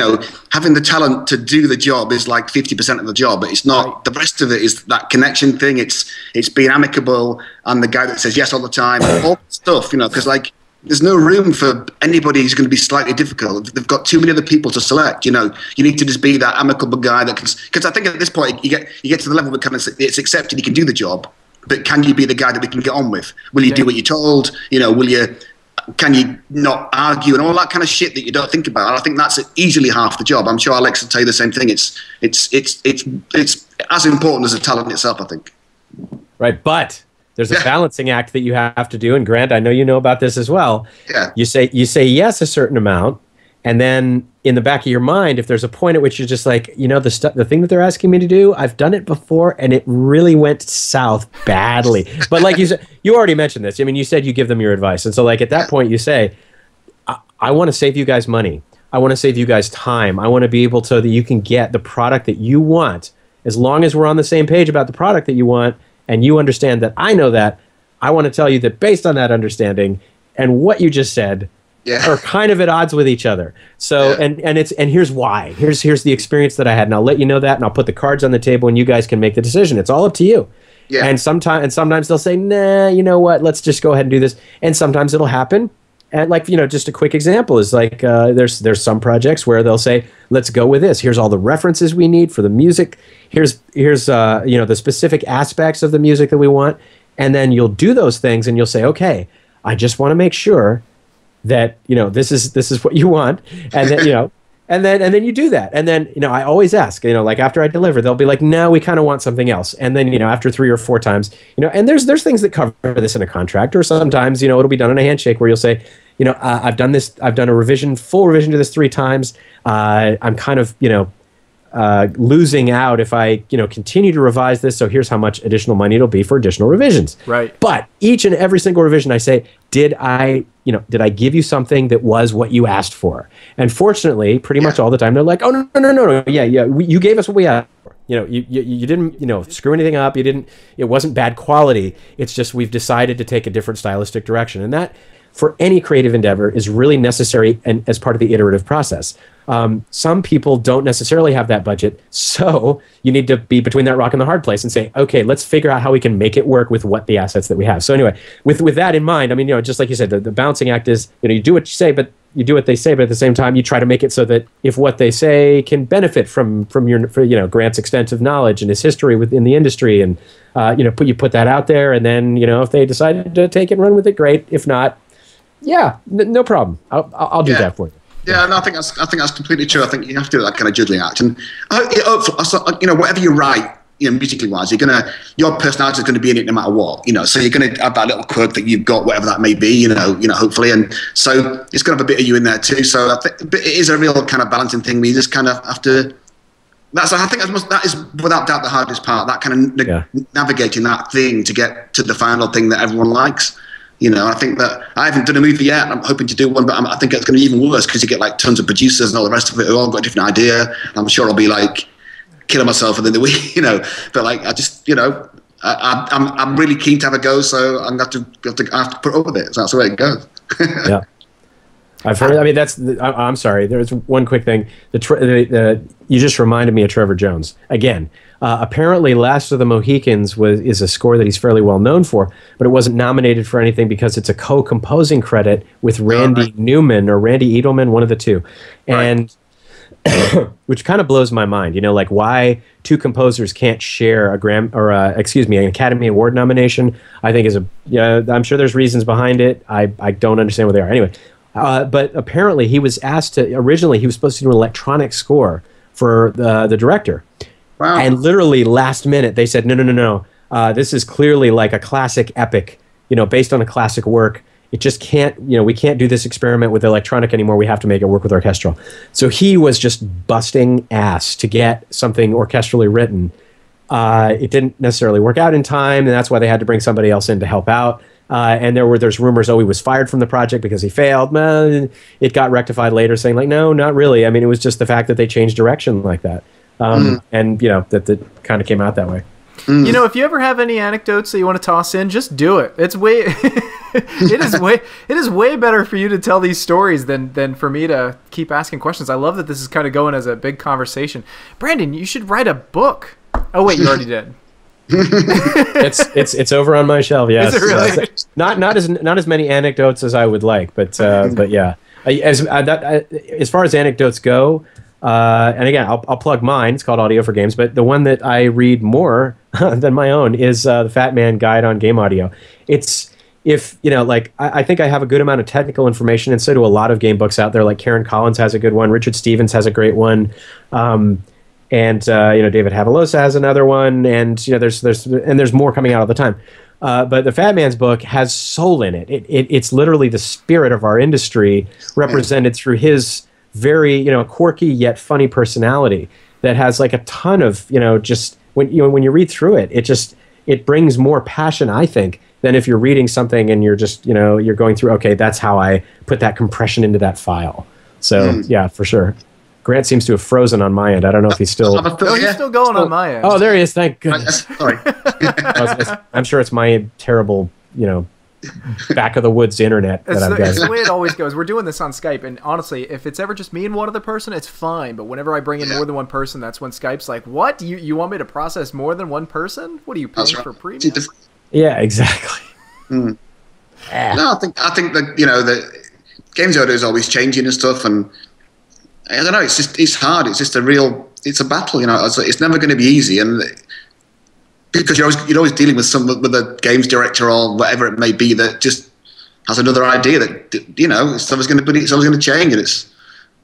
having the talent to do the job is like 50% of the job, but it's not. Right. The rest of it is that connection thing. It's being amicable, and the guy that says yes all the time, and all that stuff. Because there's no room for anybody who's going to be slightly difficult. They've got too many other people to select. You need to just be that amicable guy that can. Because I think at this point you get to the level where it's accepted you can do the job, but can you be the guy that we can get on with? Will you do what you're told? Can you not argue and all that kind of shit that you don't think about? And I think that's easily half the job. I'm sure Alex will tell you the same thing. It's as important as the talent itself, I think. Right, but there's a balancing act that you have to do, and Grant, I know you know about this as well. Yeah. You say yes a certain amount, And then in the back of your mind, if there's a point at which you're just like, the thing that they're asking me to do, I've done it before and it really went south badly. But like you said, you already mentioned this. I mean, you said you give them your advice. And so like at that point you say, I want to save you guys money. I want to save you guys time. I want to be able to, that you can get the product that you want. As long as we're on the same page about the product that you want and you understand that I know that, I want to tell you that based on that understanding and what you just said, are kind of at odds with each other. So and here's why. Here's the experience that I had, and I'll let you know that, and I'll put the cards on the table, and you guys can make the decision. It's all up to you. Yeah. And sometimes they'll say, nah, you know what? Let's just go ahead and do this. And sometimes it'll happen. And like just a quick example is like there's some projects where they'll say, let's go with this. Here's all the references we need for the music. Here's the specific aspects of the music that we want. And then you'll do those things, and you'll say, okay, I just want to make sure that this is what you want, and then and then you do that, and then I always ask, like after I deliver, they'll be like, no, we kind of want something else, and then after 3 or 4 times, and there's things that cover this in a contract, or sometimes it'll be done in a handshake where you'll say, I've done a full revision to this 3 times, I'm kind of losing out if I continue to revise this, so here's how much additional money it'll be for additional revisions. Right. But each and every single revision I say, did I give you something that was what you asked for? And fortunately, pretty much all the time they're like, oh no, yeah, you gave us what we asked for. You didn't screw anything up. It wasn't bad quality. It's just we've decided to take a different stylistic direction, and that for any creative endeavor is really necessary and as part of the iterative process. Some people don't necessarily have that budget, so you need to be between that rock and the hard place and say, okay, let's figure out how we can make it work with what the assets that we have. So anyway, with that in mind, I mean, just like you said, the balancing act is, you do what you say, but you do what they say, but at the same time, you try to make it so that if what they say can benefit from Grant's extensive knowledge and his history within the industry, and you put that out there, and then if they decide to take it and run with it, great. If not, no problem. I'll do that for you. Yeah, no, I think that's completely true. I think you have to do that kind of juggling act, and whatever you write, musically wise, your personality is going to be in it no matter what. So you're going to have that little quirk that you've got, whatever that may be. Hopefully, and so it's going to have a bit of you in there too. So I think it is a real kind of balancing thing. We just kind of have to. That is without doubt the hardest part. That kind of navigating that thing to get to the final thing that everyone likes. I think that I haven't done a movie yet. I'm hoping to do one, but I think it's going to be even worse because you get like tons of producers and all the rest of it who all got a different idea. I'm sure I'll be like killing myself within the week, But like I just, I'm really keen to have a go, so I'm going to have to put up with it. So that's the way it goes. Yeah. I've heard. I mean, I'm sorry. There's one quick thing. You just reminded me of Trevor Jones again. Apparently, Last of the Mohicans is a score that he's fairly well known for, but it wasn't nominated for anything because it's a co-composing credit with Randy Newman or Randy Edelman, one of the two, and which kind of blows my mind. Like why 2 composers can't share an Academy Award nomination. I think I'm sure there's reasons behind it. I don't understand what they are. Anyway. But apparently he was asked to, originally he was supposed to do an electronic score for the director. Wow. And literally last minute they said, no. This is clearly like a classic epic, based on a classic work. It just can't, we can't do this experiment with electronic anymore. We have to make it work with orchestral. So he was just busting ass to get something orchestrally written. It didn't necessarily work out in time, and that's why they had to bring somebody else in to help out. And there's rumors, he was fired from the project because he failed. It got rectified later, saying like, no, not really. I mean, it was just the fact that they changed direction like that, and that kind of came out that way. If you ever have any anecdotes that you want to toss in, just do it. It's way, it is way better for you to tell these stories than for me to keep asking questions. I love that this is kind of going as a big conversation. Brandon, you should write a book. Oh wait, you already did. It's over on my shelf. Yes, is it really? Not as many anecdotes as I would like, but yeah. As far as anecdotes go, and again, I'll plug mine. It's called Audio for Games, but the one that I read more than my own is the Fat Man Guide on Game Audio. I think I have a good amount of technical information, and so do a lot of game books out there. Like Karen Collins has a good one, Richard Stevens has a great one. And David Havalosa has another one, and there's more coming out all the time. But the Fat Man's book has soul in it. It's literally the spirit of our industry represented through his very, quirky yet funny personality that has like a ton of, just when you read through it, it brings more passion, I think, than if you're reading something and you're just, you're going through, okay, that's how I put that compression into that file. So yeah, for sure. Grant seems to have frozen on my end. I don't know if he's still... he's still going on my end. Oh, there he is. Thank goodness. Sorry. I'm sure it's my terrible, back of the woods internet that I've got. It's the way it always goes. We're doing this on Skype, and honestly, if it's ever just me and one other person, it's fine. But whenever I bring in more than one person, that's when Skype's like, what? You want me to process more than one person? What are you paying for premium? Yeah, exactly. No, I think that, the games order is always changing and stuff, and I don't know. It's hard. It's just it's a battle. It's never going to be easy, and because you're always dealing with with a games director or whatever it may be that just has another idea that it's always going to change, and it's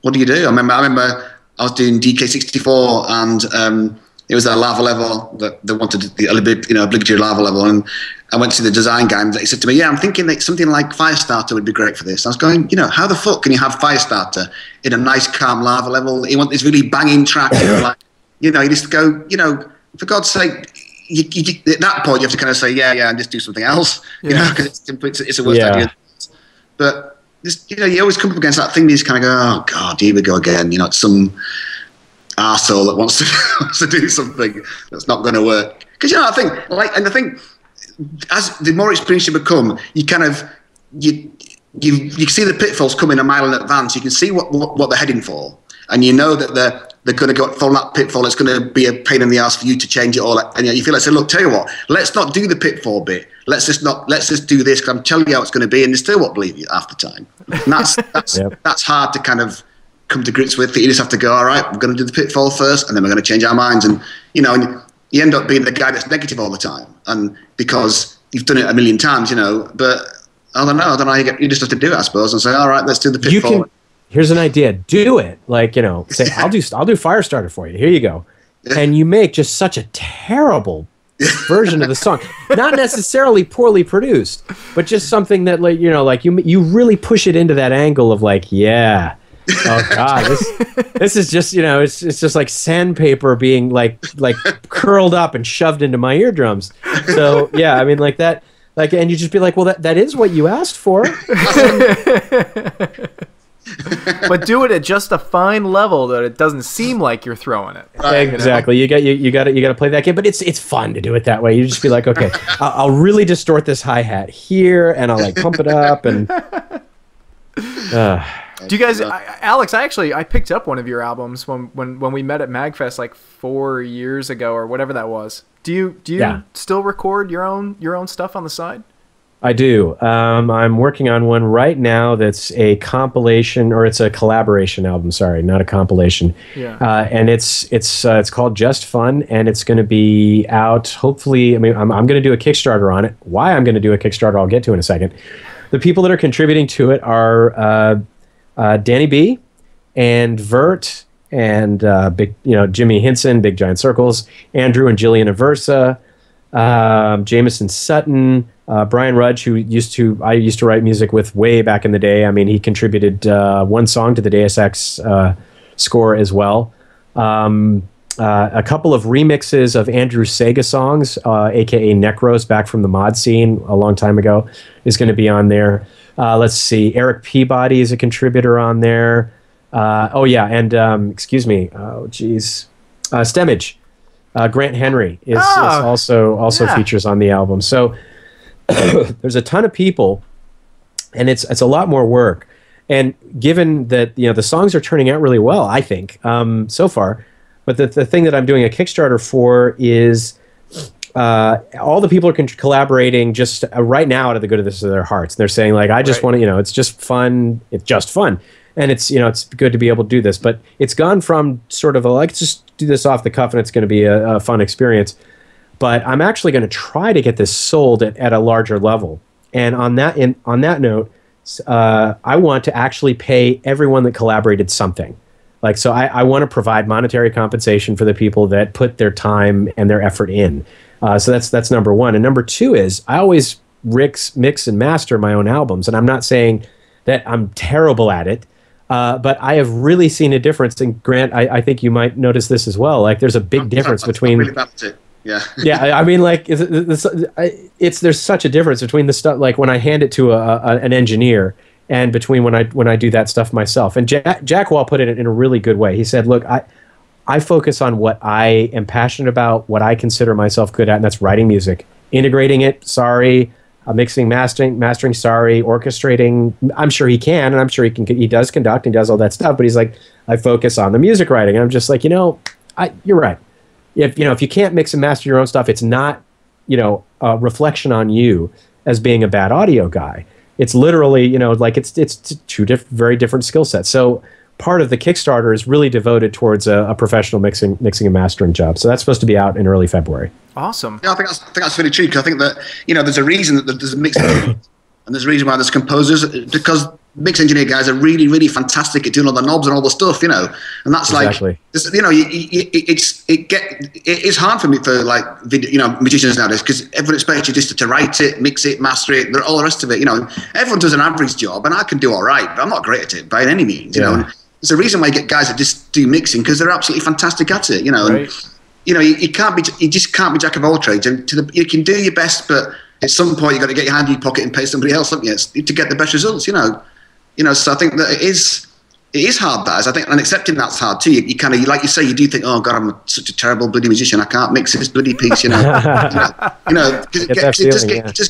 what do you do? I remember I was doing DK64 and it was a lava level that they wanted the obligatory lava level, and I went to the design guy and he said to me, yeah, I'm thinking that something like Firestarter would be great for this. I was going, how the fuck can you have Firestarter in a nice calm lava level? You want this really banging track, you just go, for God's sake, at that point you have to kind of say, yeah, and just do something else, because it's a worst idea. But you always come up against that thing that you just kind of go, oh God, here we go again. It's some arsehole that wants to do something that's not going to work. Because I think as the more experienced you become, you kind of you see the pitfalls coming a mile in advance. You can see what they're heading for, and you know that they're going to fall in that pitfall. It's going to be a pain in the ass for you to change it all. And you feel like, say, look, tell you what, let's not do the pitfall bit. Let's just do this, because I'm telling you how it's going to be, and they still won't believe you half the time. And that's hard to kind of come to grips with. You just have to go, all right, we're going to do the pitfall first, and then we're going to change our minds. And and you end up being the guy that's negative all the time, and because you've done it a million times, But I don't know. You just have to do it, I suppose, and say, all right, let's do the pitfall. Here's an idea. Do it. Say, I'll do Firestarter for you. Here you go. And you make just such a terrible version of the song. Not necessarily poorly produced, but just something that you really push it into that angle of oh God, this is just it's just like sandpaper being like curled up and shoved into my eardrums. So yeah, I mean that and you just be like, well, that is what you asked for. But do it at just a fine level that it doesn't seem like you're throwing it. Exactly. You got to play that game, but it's fun to do it that way. You just be like, okay, I'll really distort this hi-hat here, and I'll pump it up and. Do you guys, Alex? I picked up one of your albums when we met at MagFest 4 years ago or whatever that was. Do you still record your own stuff on the side? I do. I'm working on one right now that's a compilation, or it's a collaboration album. Sorry, not a compilation. Yeah. And it's called Just Fun, and it's going to be out. Hopefully, I'm going to do a Kickstarter on it. Why I'm going to do a Kickstarter, I'll get to in a second. The people that are contributing to it are Danny B, and Vert, and Jimmy Hinson, Big Giant Circles, Andrew and Jillian Aversa, Jameson Sutton, Brian Rudge, who I used to write music with way back in the day. I mean, he contributed one song to the Deus Ex score as well. A couple of remixes of Andrew Sega songs, aka Necros, back from the mod scene a long time ago, is going to be on there. Let's see, Eric Peabody is a contributor on there. Excuse me. Oh, geez. Stemmage. Grant Henry is also features on the album. So there's a ton of people, and it's a lot more work. And given that the songs are turning out really well, I think so far. But the thing that I'm doing a Kickstarter for is all the people are collaborating just right now out of the goodness of their hearts. They're saying I just want to, it's just fun. It's just fun. And it's good to be able to do this. But it's gone from sort of let's just do this off the cuff and it's going to be a fun experience. But I'm actually going to try to get this sold at a larger level. And on that note, I want to actually pay everyone that collaborated something. So I want to provide monetary compensation for the people that put their time and their effort in. So that's number one. And number two is I always mix and master my own albums. And I'm not saying that I'm terrible at it. But I have really seen a difference. And Grant, I think you might notice this as well. Like, there's a big difference between. Really balanced it. Yeah. Yeah, I mean, like, there's such a difference between the stuff, like when I hand it to an engineer, and between when I do that stuff myself. And Jack Wall put it in a really good way. He said, "Look, I focus on what I am passionate about, what I consider myself good at, and that's writing music, integrating it. Sorry, mixing, mastering. Sorry, orchestrating. I'm sure he can, and I'm sure he can. He does conduct and does all that stuff. But he's like, I focus on the music writing. And I'm just like, you're right. If you can't mix and master your own stuff, it's not, a reflection on you as being a bad audio guy. It's literally, like it's two very different skill sets. So part of the Kickstarter is really devoted towards a professional mixing and mastering job. So that's supposed to be out in early February. Awesome. Yeah, I think that's really true. Because I think that there's a reason that there's a mixing and there's a reason why there's composers, because mix engineer guys are really, really fantastic at doing all the knobs and all the stuff, and that's exactly. It is hard for me for like musicians nowadays, because everyone expects you just to write it, mix it, master it, all the rest of it. Everyone does an average job, and I can do all right, but I'm not great at it by any means. And there's a reason why you get guys that just do mixing, because they're absolutely fantastic at it. Right. And, you just can't be jack of all trades, and you can do your best, but at some point you've got to get your hand in your pocket and pay somebody else, haven't you, to get the best results. So I think that it is hard. That is, I think, and accepting that's hard too. You kind of, like you say, you do think, oh God, I'm such a terrible bloody musician. I can't mix this bloody piece. Just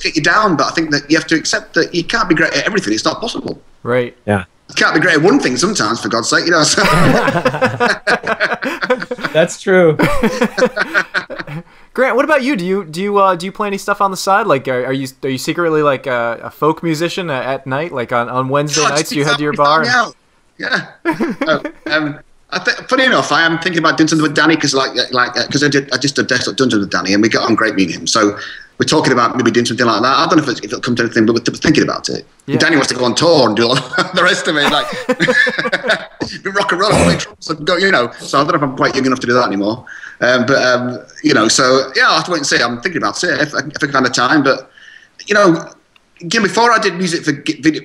get you down. But I think that you have to accept that you can't be great at everything. It's not possible. Right. Yeah. You can't be great at one thing sometimes, for God's sake. So. That's true. Grant, what about you? Do you play any stuff on the side? Like, are you secretly like a folk musician at night? Like on Wednesday nights, you head to your bar? Yeah. Funny enough, I am thinking about doing something with Danny, because because I just did Desktop Dungeons with Danny, and we got on great meeting him. So we're talking about maybe doing something like that. I don't know if it'll come to anything, but we're thinking about it. Yeah. Danny wants to go on tour and do all the rest of it, like be rock and roll, play drums and go, So I don't know if I'm quite young enough to do that anymore. So yeah, I'll have to wait and see. I'm thinking about it if I can find the time. But again, before I did music for video,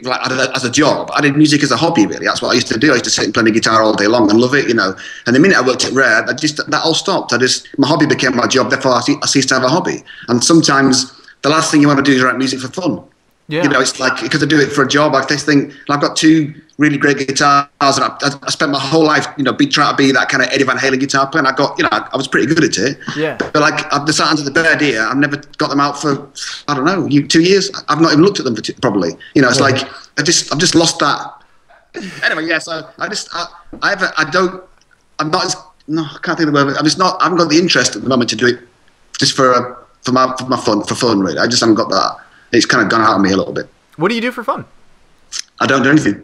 as a job, I did music as a hobby. Really, that's what I used to do. I used to sit and play the guitar all day long and love it. And the minute I worked at Rare, that all stopped. My hobby became my job. Therefore, I ceased to have a hobby. And sometimes the last thing you want to do is write music for fun. Yeah. It's like, because I do it for a job. I just think I've got two really great guitars, and I spent my whole life, trying to be that kind of Eddie Van Halen guitar player. And I got, I was pretty good at it. Yeah. But I've decided under the bed here, I've never got them out for, I don't know, 2 years. I've not even looked at them probably. It's like I've just lost that. Anyway, yeah. So I can't think of the word. I haven't got the interest at the moment to do it just for fun really. I just haven't got that. It's kind of gone out of me a little bit. What do you do for fun? I don't do anything.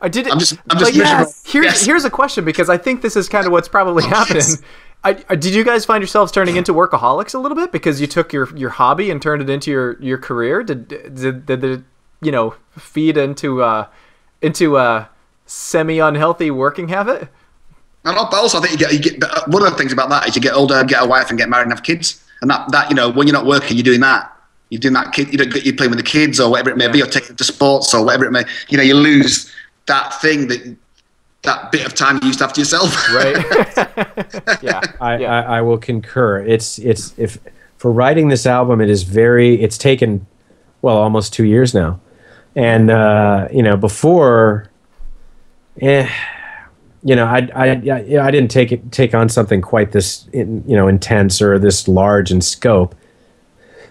I'm just miserable. Here's a question, because I think this is kind of what's probably happening. Yes. Did you guys find yourselves turning into workaholics a little bit because you took your hobby and turned it into your career? Did it feed into a semi unhealthy working habit? But also I think you get one of the things about that is you get older, get a wife, and get married and have kids, and that when you're not working, you're doing that. You're doing that kid. You're playing with the kids or whatever it may be, or taking them to sports or whatever it may. You lose that thing that bit of time you used to have to yourself. Right. Yeah. I will concur. It's if for writing this album, it's taken almost 2 years now, and before, I didn't take on something quite this intense or this large in scope.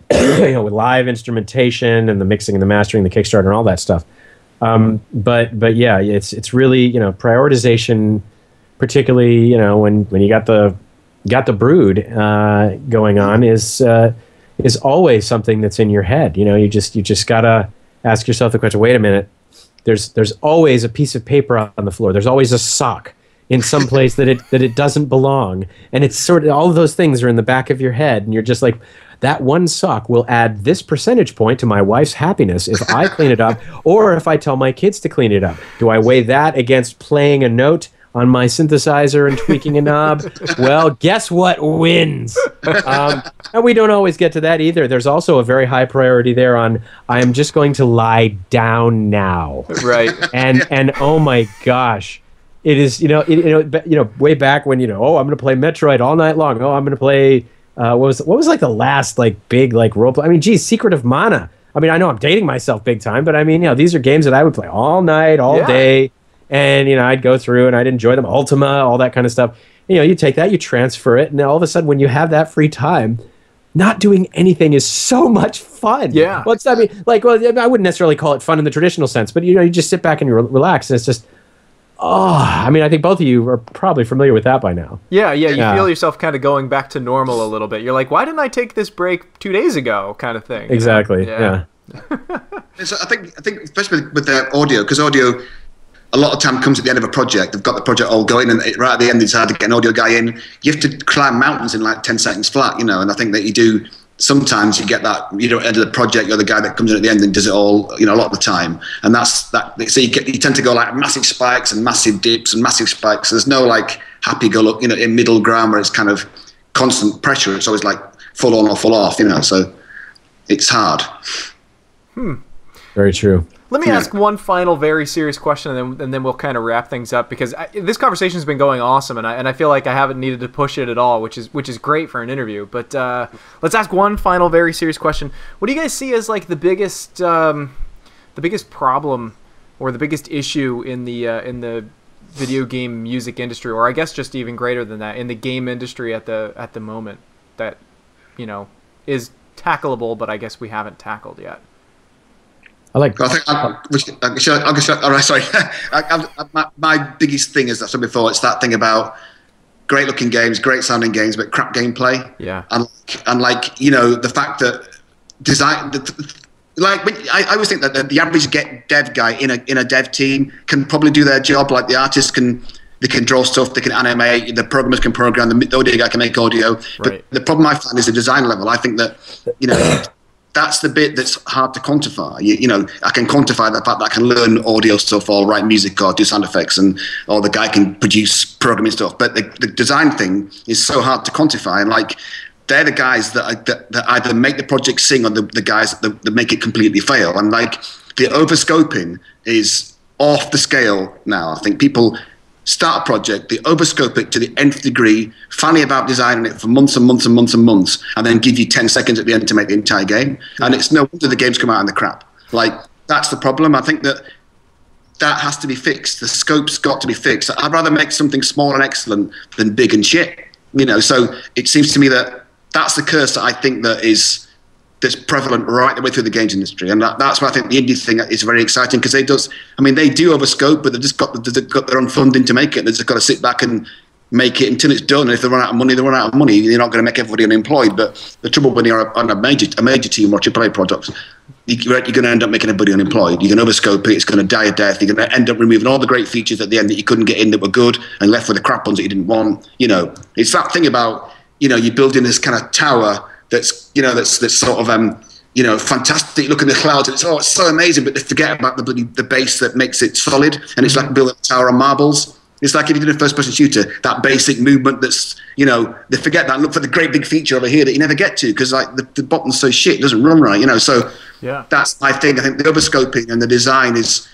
With live instrumentation and the mixing and the mastering, the Kickstarter and all that stuff. But yeah, it's really prioritization, particularly when you got the brood going on is always something that's in your head. You just gotta ask yourself the question. Wait a minute. There's always a piece of paper on the floor. There's always a sock in some place that it doesn't belong, and it's sort of all of those things are in the back of your head, and you're just like, that one sock will add this percentage point to my wife's happiness if I clean it up, or if I tell my kids to clean it up. Do I weigh that against playing a note on my synthesizer and tweaking a knob. Well, guess what wins? And we don't always get to that either. There's also a very high priority there on I am just going to lie down now. Right. And oh my gosh. It is, way back when, I'm going to play Metroid all night long. Oh, I'm going to play, what was like the last like big like role play? I mean, geez, Secret of Mana. I mean, I know I'm dating myself big time, but I mean, these are games that I would play all night, all day. And, I'd go through and I'd enjoy them. Ultima, all that kind of stuff. You take that, you transfer it. And then all of a sudden, when you have that free time, not doing anything is so much fun. Yeah. Well, I wouldn't necessarily call it fun in the traditional sense, but, you just sit back and you relax. And it's just, I mean, I think both of you are probably familiar with that by now. Yeah. You feel yourself kind of going back to normal a little bit. You're like, why didn't I take this break 2 days ago kind of thing? Exactly, yeah. So I think especially with the audio, because audio a lot of time comes at the end of a project. They've got the project all going, and right at the end, it's hard to get an audio guy in. You have to climb mountains in like 10 seconds flat, and I think that you do. Sometimes you get that, end of the project, you're the guy that comes in at the end and does it all, a lot of the time. And that's that. So you tend to go like massive spikes and massive dips and massive spikes. There's no like happy-go-lucky, in middle ground where it's kind of constant pressure. It's always like full on or full off, so it's hard. Very true. Let me ask one final very serious question, and then we'll kind of wrap things up, because this conversation has been going awesome, and I feel like I haven't needed to push it at all, which is great for an interview. But let's ask one final very serious question. What do you guys see as like the biggest problem or the biggest issue in the video game music industry, or I guess just even greater than that, in the game industry at the moment that is tackleable, but I guess we haven't tackled yet? All right, sorry. My biggest thing is, I've said before, it's that thing about great looking games, great sounding games, but crap gameplay. Yeah. And the fact that design, I always think that the average dev guy in a dev team can probably do their job. Like the artists can draw stuff, they can animate, the programmers can program, the audio guy can make audio. But right. The problem I find is the design level. I think that that's the bit that's hard to quantify. I can quantify the fact that I can learn audio stuff or write music or do sound effects, or the guy can produce programming stuff. But the design thing is so hard to quantify, and they're the guys that either make the project sing, or the guys that make it completely fail. And the overscoping is off the scale now. I think people start a project, they overscope it to the nth degree, fanny about designing it for months and months and months and months, and then give you 10 seconds at the end to make the entire game. And it's no wonder the games come out in the crap. That's the problem. I think that has to be fixed. The scope's got to be fixed. I'd rather make something small and excellent than big and shit. So it seems to me that that's the curse that I think that's prevalent right the way through the games industry, and that's why I think the indie thing is very exciting, because they do overscope, but they've just got their own funding to make it. They've just got to sit back and make it until it's done. And if they run out of money, they run out of money. You're not going to make everybody unemployed. But the trouble when you're on a major team or AAA product, you're going to end up making everybody unemployed. You're going to overscope it. It's going to die a death. You're going to end up removing all the great features at the end that you couldn't get in that were good, and left with the crap ones that you didn't want. It's that thing about you're building this kind of tower that's sort of fantastic. Look in the clouds, and it's so amazing, but they forget about the base that makes it solid. And it's like building a tower on marbles. It's like if you did a first person shooter, that basic movement that's they forget that and look for the great big feature over here that you never get to, because the bottom's so shit, it doesn't run right. So yeah, that's my thing. I think the overscoping and the design that's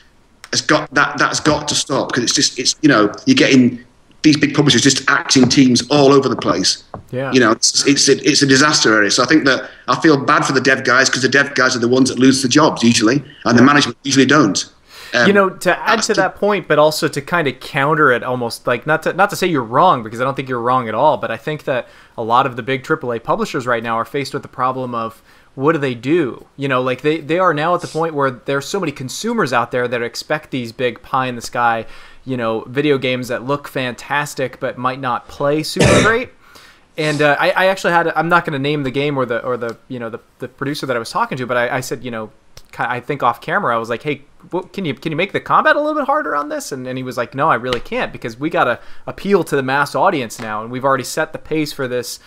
got to stop, because it's you're getting these big publishers just acting teams all over the place. Yeah. It's a disaster area. So I think that I feel bad for the dev guys, because the dev guys are the ones that lose the jobs usually, and the management usually don't. To add to that point, but also to kind of counter it, almost like not to say you're wrong, because I don't think you're wrong at all, but I think that a lot of the big AAA publishers right now are faced with the problem of, what do they do? They are now at the point where there's so many consumers out there that expect these big pie in the sky, video games that look fantastic but might not play super great. And I actually I'm not going to name the game or the producer that I was talking to, but I said, I think off camera, I was like, hey, can you make the combat a little bit harder on this? And he was like, no, I really can't, because we got to appeal to the mass audience now, and we've already set the pace for this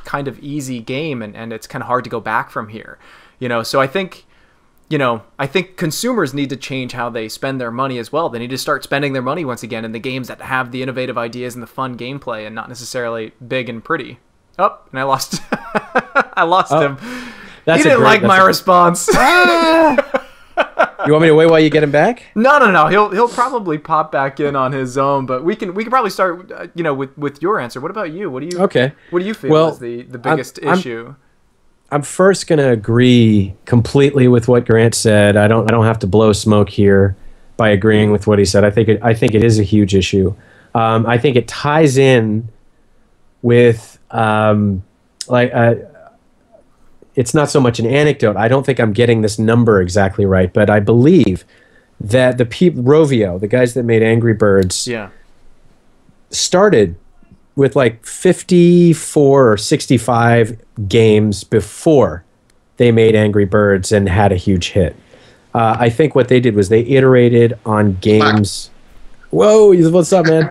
kind of easy game, and it's kind of hard to go back from here. So I think I think consumers need to change how they spend their money as well. They need to start spending their money once again in the games that have the innovative ideas and the fun gameplay, and not necessarily big and pretty. Oh, and I lost. I lost him. He didn't like my response. You want me to wait while you get him back? No. He'll probably pop back in on his own, but we can probably start. With your answer. What about you? What do you? Okay. What do you feel is the biggest issue? I'm first going to agree completely with what Grant said. I don't have to blow smoke here by agreeing with what he said. I think it is a huge issue. I think it ties in with it's not so much an anecdote. I don't think I'm getting this number exactly right, but I believe that Rovio, the guys that made Angry Birds, started with like 54 or 65 games before they made Angry Birds and had a huge hit. I think what they did was they iterated on games. Whoa, what's up, man?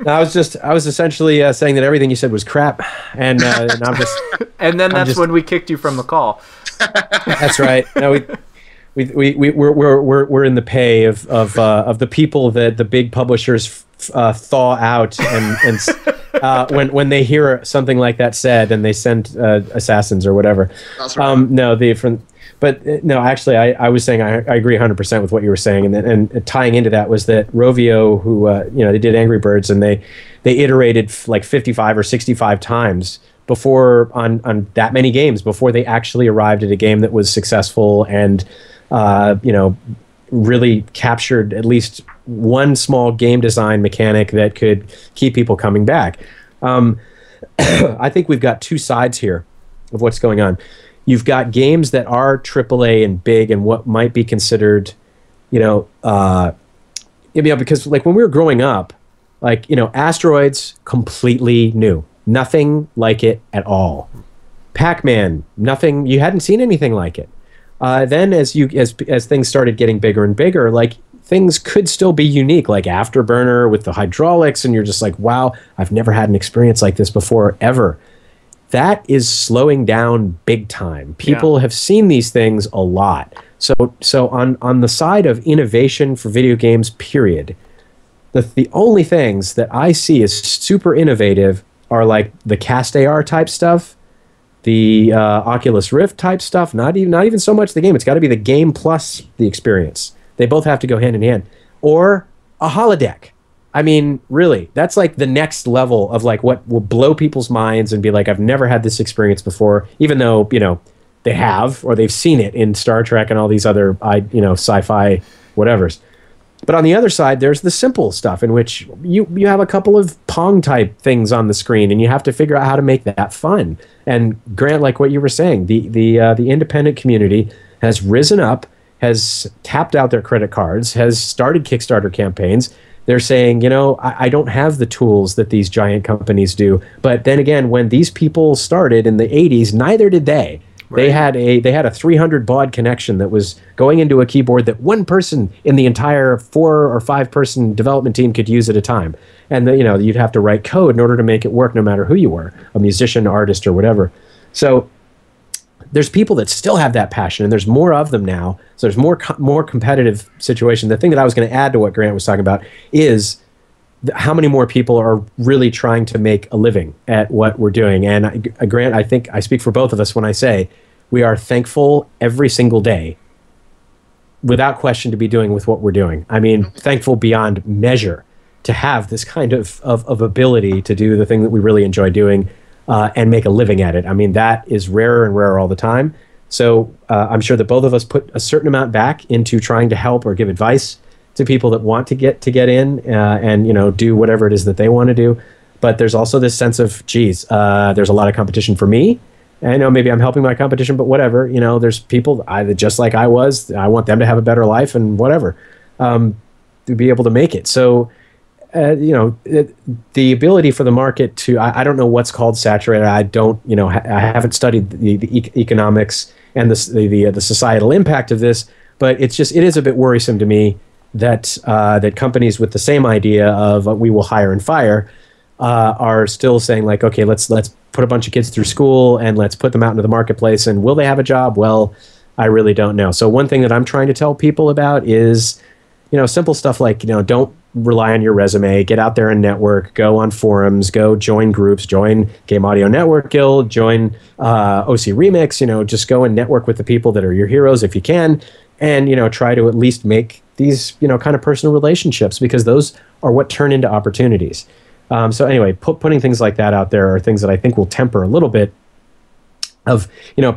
I was essentially saying that everything you said was crap, and I'm just. And then that's when we kicked you from the call. That's right. No, we're in the pay of the people that the big publishers thaw out and when they hear something like that said, and they send assassins or whatever. That's right. No, actually, I was saying I agree 100% with what you were saying, and tying into that was that Rovio, who they did Angry Birds, and they iterated like 55 or 65 times before on that many games before they actually arrived at a game that was successful and really captured at least one small game design mechanic that could keep people coming back. I think we've got two sides here of what's going on. You've got games that are AAA and big and what might be considered, because like when we were growing up, Asteroids, completely new. Nothing like it at all. Pac-Man, nothing. You hadn't seen anything like it. Then as things started getting bigger and bigger, like things could still be unique, like Afterburner with the hydraulics, and you're just like, wow, I've never had an experience like this before, ever. That is slowing down big time. People have seen these things a lot. So on the side of innovation for video games, period, the only things that I see as super innovative are like the Cast AR type stuff, the Oculus Rift type stuff. Not even so much the game. It's got to be the game plus the experience. They both have to go hand in hand. Or a holodeck. I mean, really, that's like the next level of like what will blow people's minds and be like, I've never had this experience before, even though, they have, or they've seen it in Star Trek and all these other, sci-fi whatevers. But on the other side, there's the simple stuff in which you have a couple of Pong type things on the screen, and you have to figure out how to make that fun. And Grant, like what you were saying, the independent community has risen up, has tapped out their credit cards, has started Kickstarter campaigns. They're saying, I don't have the tools that these giant companies do. But then again, when these people started in the 80s, neither did they. Right. They had a 300 baud connection that was going into a keyboard that one person in the entire 4 or 5 person development team could use at a time. And you'd have to write code in order to make it work, no matter who you were, a musician, artist, or whatever. So there's people that still have that passion, and there's more of them now. So there's more competitive situation. The thing that I was going to add to what Grant was talking about is how many more people are really trying to make a living at what we're doing. And Grant, I think I speak for both of us when I say we are thankful every single day, without question, to be doing with what we're doing. I mean, thankful beyond measure to have this kind of ability to do the thing that we really enjoy doing and make a living at it. I mean, that is rarer and rarer all the time. So I'm sure that both of us put a certain amount back into trying to help or give advice to people that want to get in and do whatever it is that they want to do. But there's also this sense of, geez, there's a lot of competition for me. And I know maybe I'm helping my competition, but whatever. There's people just like I was. I want them to have a better life and whatever, to be able to make it. So, the ability for the market to, I don't know what's called saturated. I don't, I haven't studied the economics and the societal impact of this, but it is a bit worrisome to me that companies with the same idea of we will hire and fire are still saying like, okay, let's put a bunch of kids through school and let's put them out into the marketplace, and will they have a job? Well, I really don't know. So one thing that I'm trying to tell people about is, simple stuff like, don't rely on your resume, get out there and network, go on forums, go join groups, join Game Audio Network Guild, join OC Remix, just go and network with the people that are your heroes if you can, and, try to at least make these, kind of personal relationships, because those are what turn into opportunities. So anyway, putting things like that out there are things that I think will temper a little bit of,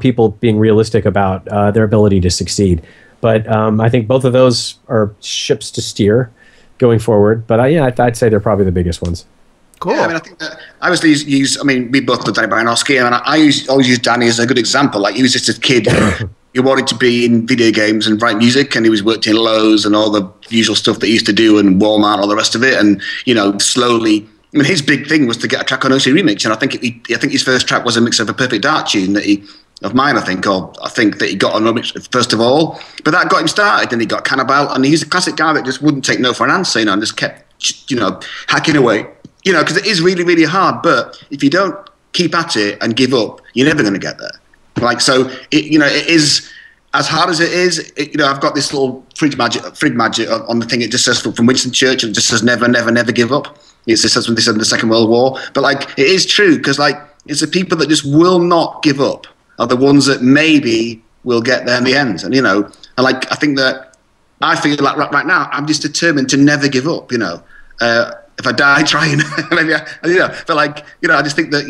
people being realistic about their ability to succeed. But I think both of those are ships to steer going forward. But I'd say they're probably the biggest ones. Cool. Yeah, I mean, I think that I always use. I mean, we both know Danny Baranowski, and I always use Danny as a good example. Like, he was just a kid. He wanted to be in video games and write music, and he was worked in Lowe's and all the usual stuff that he used to do, and Walmart, and all the rest of it. And slowly. I mean, his big thing was to get a track on OC Remix, and I think his first track was a mix of a Perfect Dark tune of mine, I think that he got on Remix first of all. But that got him started, and he got Cannibal, and he's a classic guy that just wouldn't take no for an answer, and just kept, hacking away, because it is really, really hard. But if you don't keep at it and give up, you're never going to get there. Like, so it is. As hard as it is, I've got this little fridge magic on the thing. It just says from Winston Churchill. It just says never, never, never give up. It says when they said in the Second World War. But it is true, because it's the people that just will not give up are the ones that maybe will get there in the end. And I think that I feel like right now I'm just determined to never give up. If I die trying, maybe but I just think that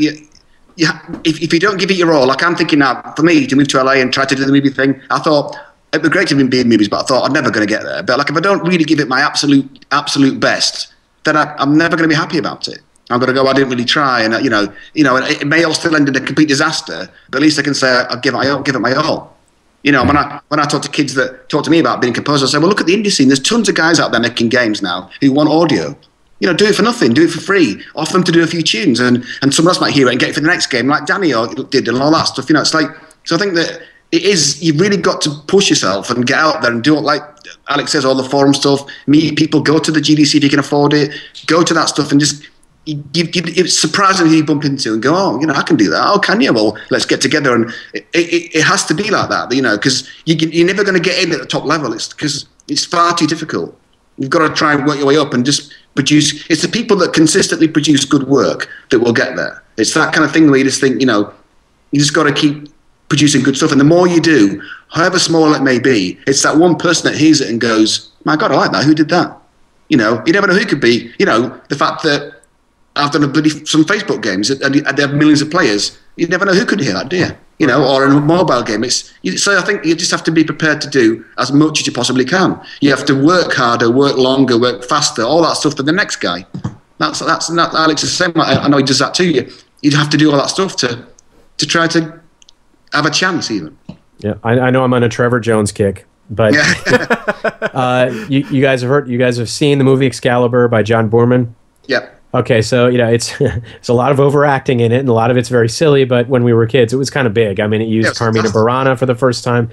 if you don't give it your all, like I'm thinking now, for me to move to LA and try to do the movie thing, I thought it'd be great to be in movies, but I thought I'm never going to get there. But if I don't really give it my absolute best, then I'm never going to be happy about it. I'm going to go, I didn't really try, and and it may all still end in a complete disaster, but at least I can say I'll give it my all. When I talk to kids that talk to me about being composers, I say, well, look at the indie scene. There's tons of guys out there making games now who want audio. Do it for nothing, do it for free, offer them to do a few tunes, and someone else might hear it and get it for the next game, like Danny did, and all that stuff. It's like, so I think that it is, you've really got to push yourself and get out there and do it, like Alex says, all the forum stuff, meet people, go to the GDC if you can afford it, go to that stuff, and just, it's surprising who you bump into and go, oh, I can do that. Oh, can you? Well, let's get together. And it has to be like that, because you're never going to get in at the top level. It's because it's far too difficult. You've got to try and work your way up and just produce. It's the people that consistently produce good work that will get there. It's that kind of thing where you just think, you just got to keep producing good stuff. And the more you do, however small it may be, it's that one person that hears it and goes, my God, I like that. Who did that? You never know who it could be. The fact that I've done some Facebook games and they have millions of players, you never know who could hear that, do you? Or in a mobile game. So I think you just have to be prepared to do as much as you possibly can. You have to work harder, work longer, work faster, all that stuff than the next guy. That's not Alex is the same. I know he does that too. You'd have to do all that stuff to try to have a chance even. Yeah, I know I'm on a Trevor Jones kick, but you guys have seen the movie Excalibur by John Boorman? Yeah. Okay, so it's a lot of overacting in it, and a lot of it's very silly. But when we were kids, it was kind of big. I mean, it used Carmina Burana for the first time.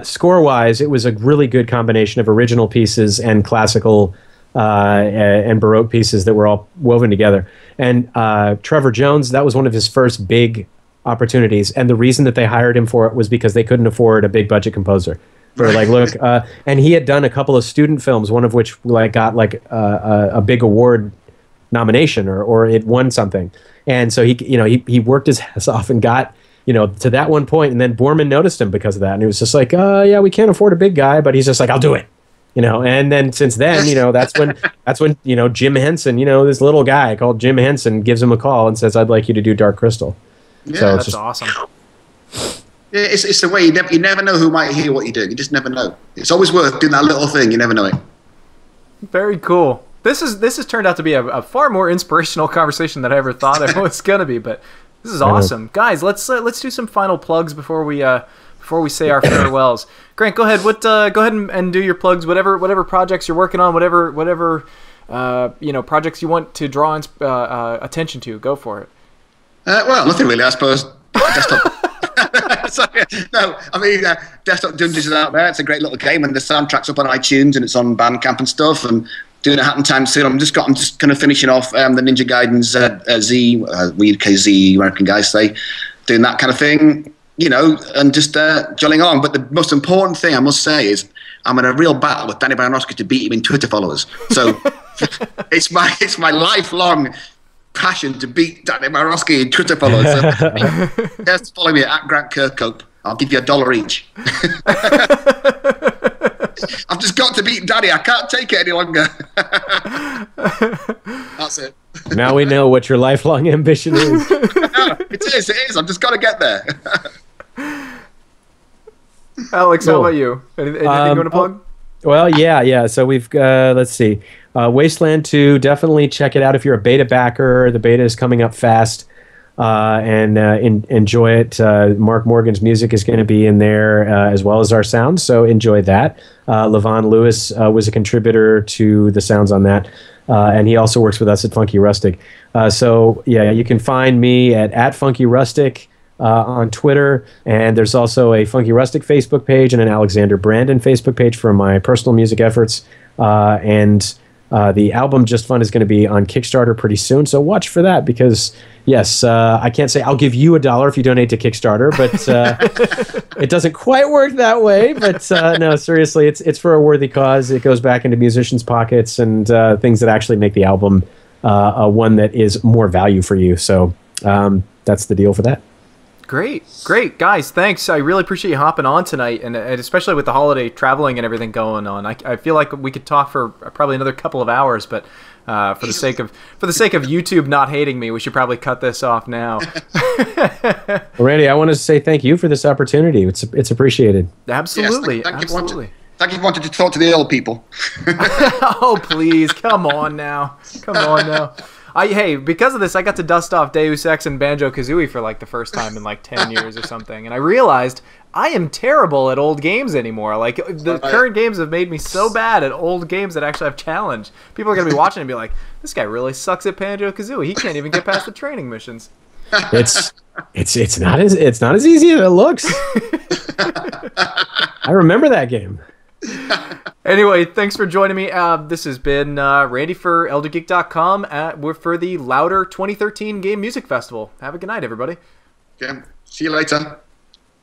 Score-wise, it was a really good combination of original pieces and classical and Baroque pieces that were all woven together. And Trevor Jones, that was one of his first big opportunities, and the reason that they hired him for it was because they couldn't afford a big budget composer. They're like, look, and he had done a couple of student films, one of which got a big award nomination or it won something, and so he worked his ass off and got to that one point, and then Boorman noticed him because of that, and he was just like, yeah, we can't afford a big guy, but he's just like, I'll do it, and then since then, that's when Jim Henson, this little guy called Jim Henson gives him a call and says, I'd like you to do Dark Crystal. Yeah, so that's awesome. Yeah, it's the way you never know who might hear what you do. You just never know. It's always worth doing that little thing. You never know it. Very cool. This has turned out to be a far more inspirational conversation than I ever thought it was going to be. But this is awesome, guys. Let's do some final plugs before we say our farewells. Grant, go ahead. Go ahead and do your plugs. Whatever projects you're working on, whatever projects you want to draw attention to. Go for it. Well, nothing really, I suppose. Desktop. Sorry, no, I mean, Desktop Dungeons is out there. It's a great little game, and the soundtrack's up on iTunes and it's on Bandcamp and stuff. And doing a Hat in Time soon. I'm just kind of finishing off the Ninja Gaiden Z, weird KZ American guys say, doing that kind of thing. you know, and just jolling along. But the most important thing I must say is I'm in a real battle with Danny Baranowski to beat him in Twitter followers. So it's my lifelong passion to beat Danny Baranowski in Twitter followers. So just follow me at Grant Kirkhope. I'll give you $1 each. I've just got to beat Danny. I can't take it any longer. That's it. Now we know what your lifelong ambition is. It is. I've just got to get there. Alex, how about you? Anything you want to plug? Well, yeah. So we've let's see, Wasteland 2. Definitely check it out if you're a beta backer. The beta is coming up fast, and enjoy it. Mark Morgan's music is going to be in there as well as our sounds, so enjoy that. Levon Lewis was a contributor to the sounds on that, and he also works with us at Funky Rustic. So yeah, you can find me at Funky Rustic. On Twitter, and there's also a Funky Rustic Facebook page and an Alexander Brandon Facebook page for my personal music efforts. And the album Just Fun is going to be on Kickstarter pretty soon, so watch for that because, yes, I can't say I'll give you $1 if you donate to Kickstarter, but it doesn't quite work that way. But no, seriously, it's for a worthy cause. It goes back into musicians' pockets and things that actually make the album one that is more value for you. So that's the deal for that. Great, guys. Thanks. I really appreciate you hopping on tonight, and especially with the holiday traveling and everything going on. I feel like we could talk for probably another couple of hours, but for the sake of YouTube not hating me, we should probably cut this off now. Well, Randy, I want to say thank you for this opportunity. It's appreciated. Absolutely, yes, absolutely. Thank you for wanting to talk to the old people. Oh, please, come on now. Hey, because of this, I got to dust off Deus Ex and Banjo-Kazooie for like the first time in like 10 years or something, and I realized I am terrible at old games anymore. Like, the current games have made me so bad at old games that actually have challenge. People are going to be watching and be like, this guy really sucks at Banjo-Kazooie. He can't even get past the training missions. It's not as easy as it looks. I remember that game. Anyway, thanks for joining me. This has been Randy for ElderGeek.com. We're for the Loudr 2013 Game Music Festival. Have a good night, everybody. Okay. See you later.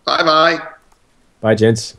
Bye-bye. Bye, gents.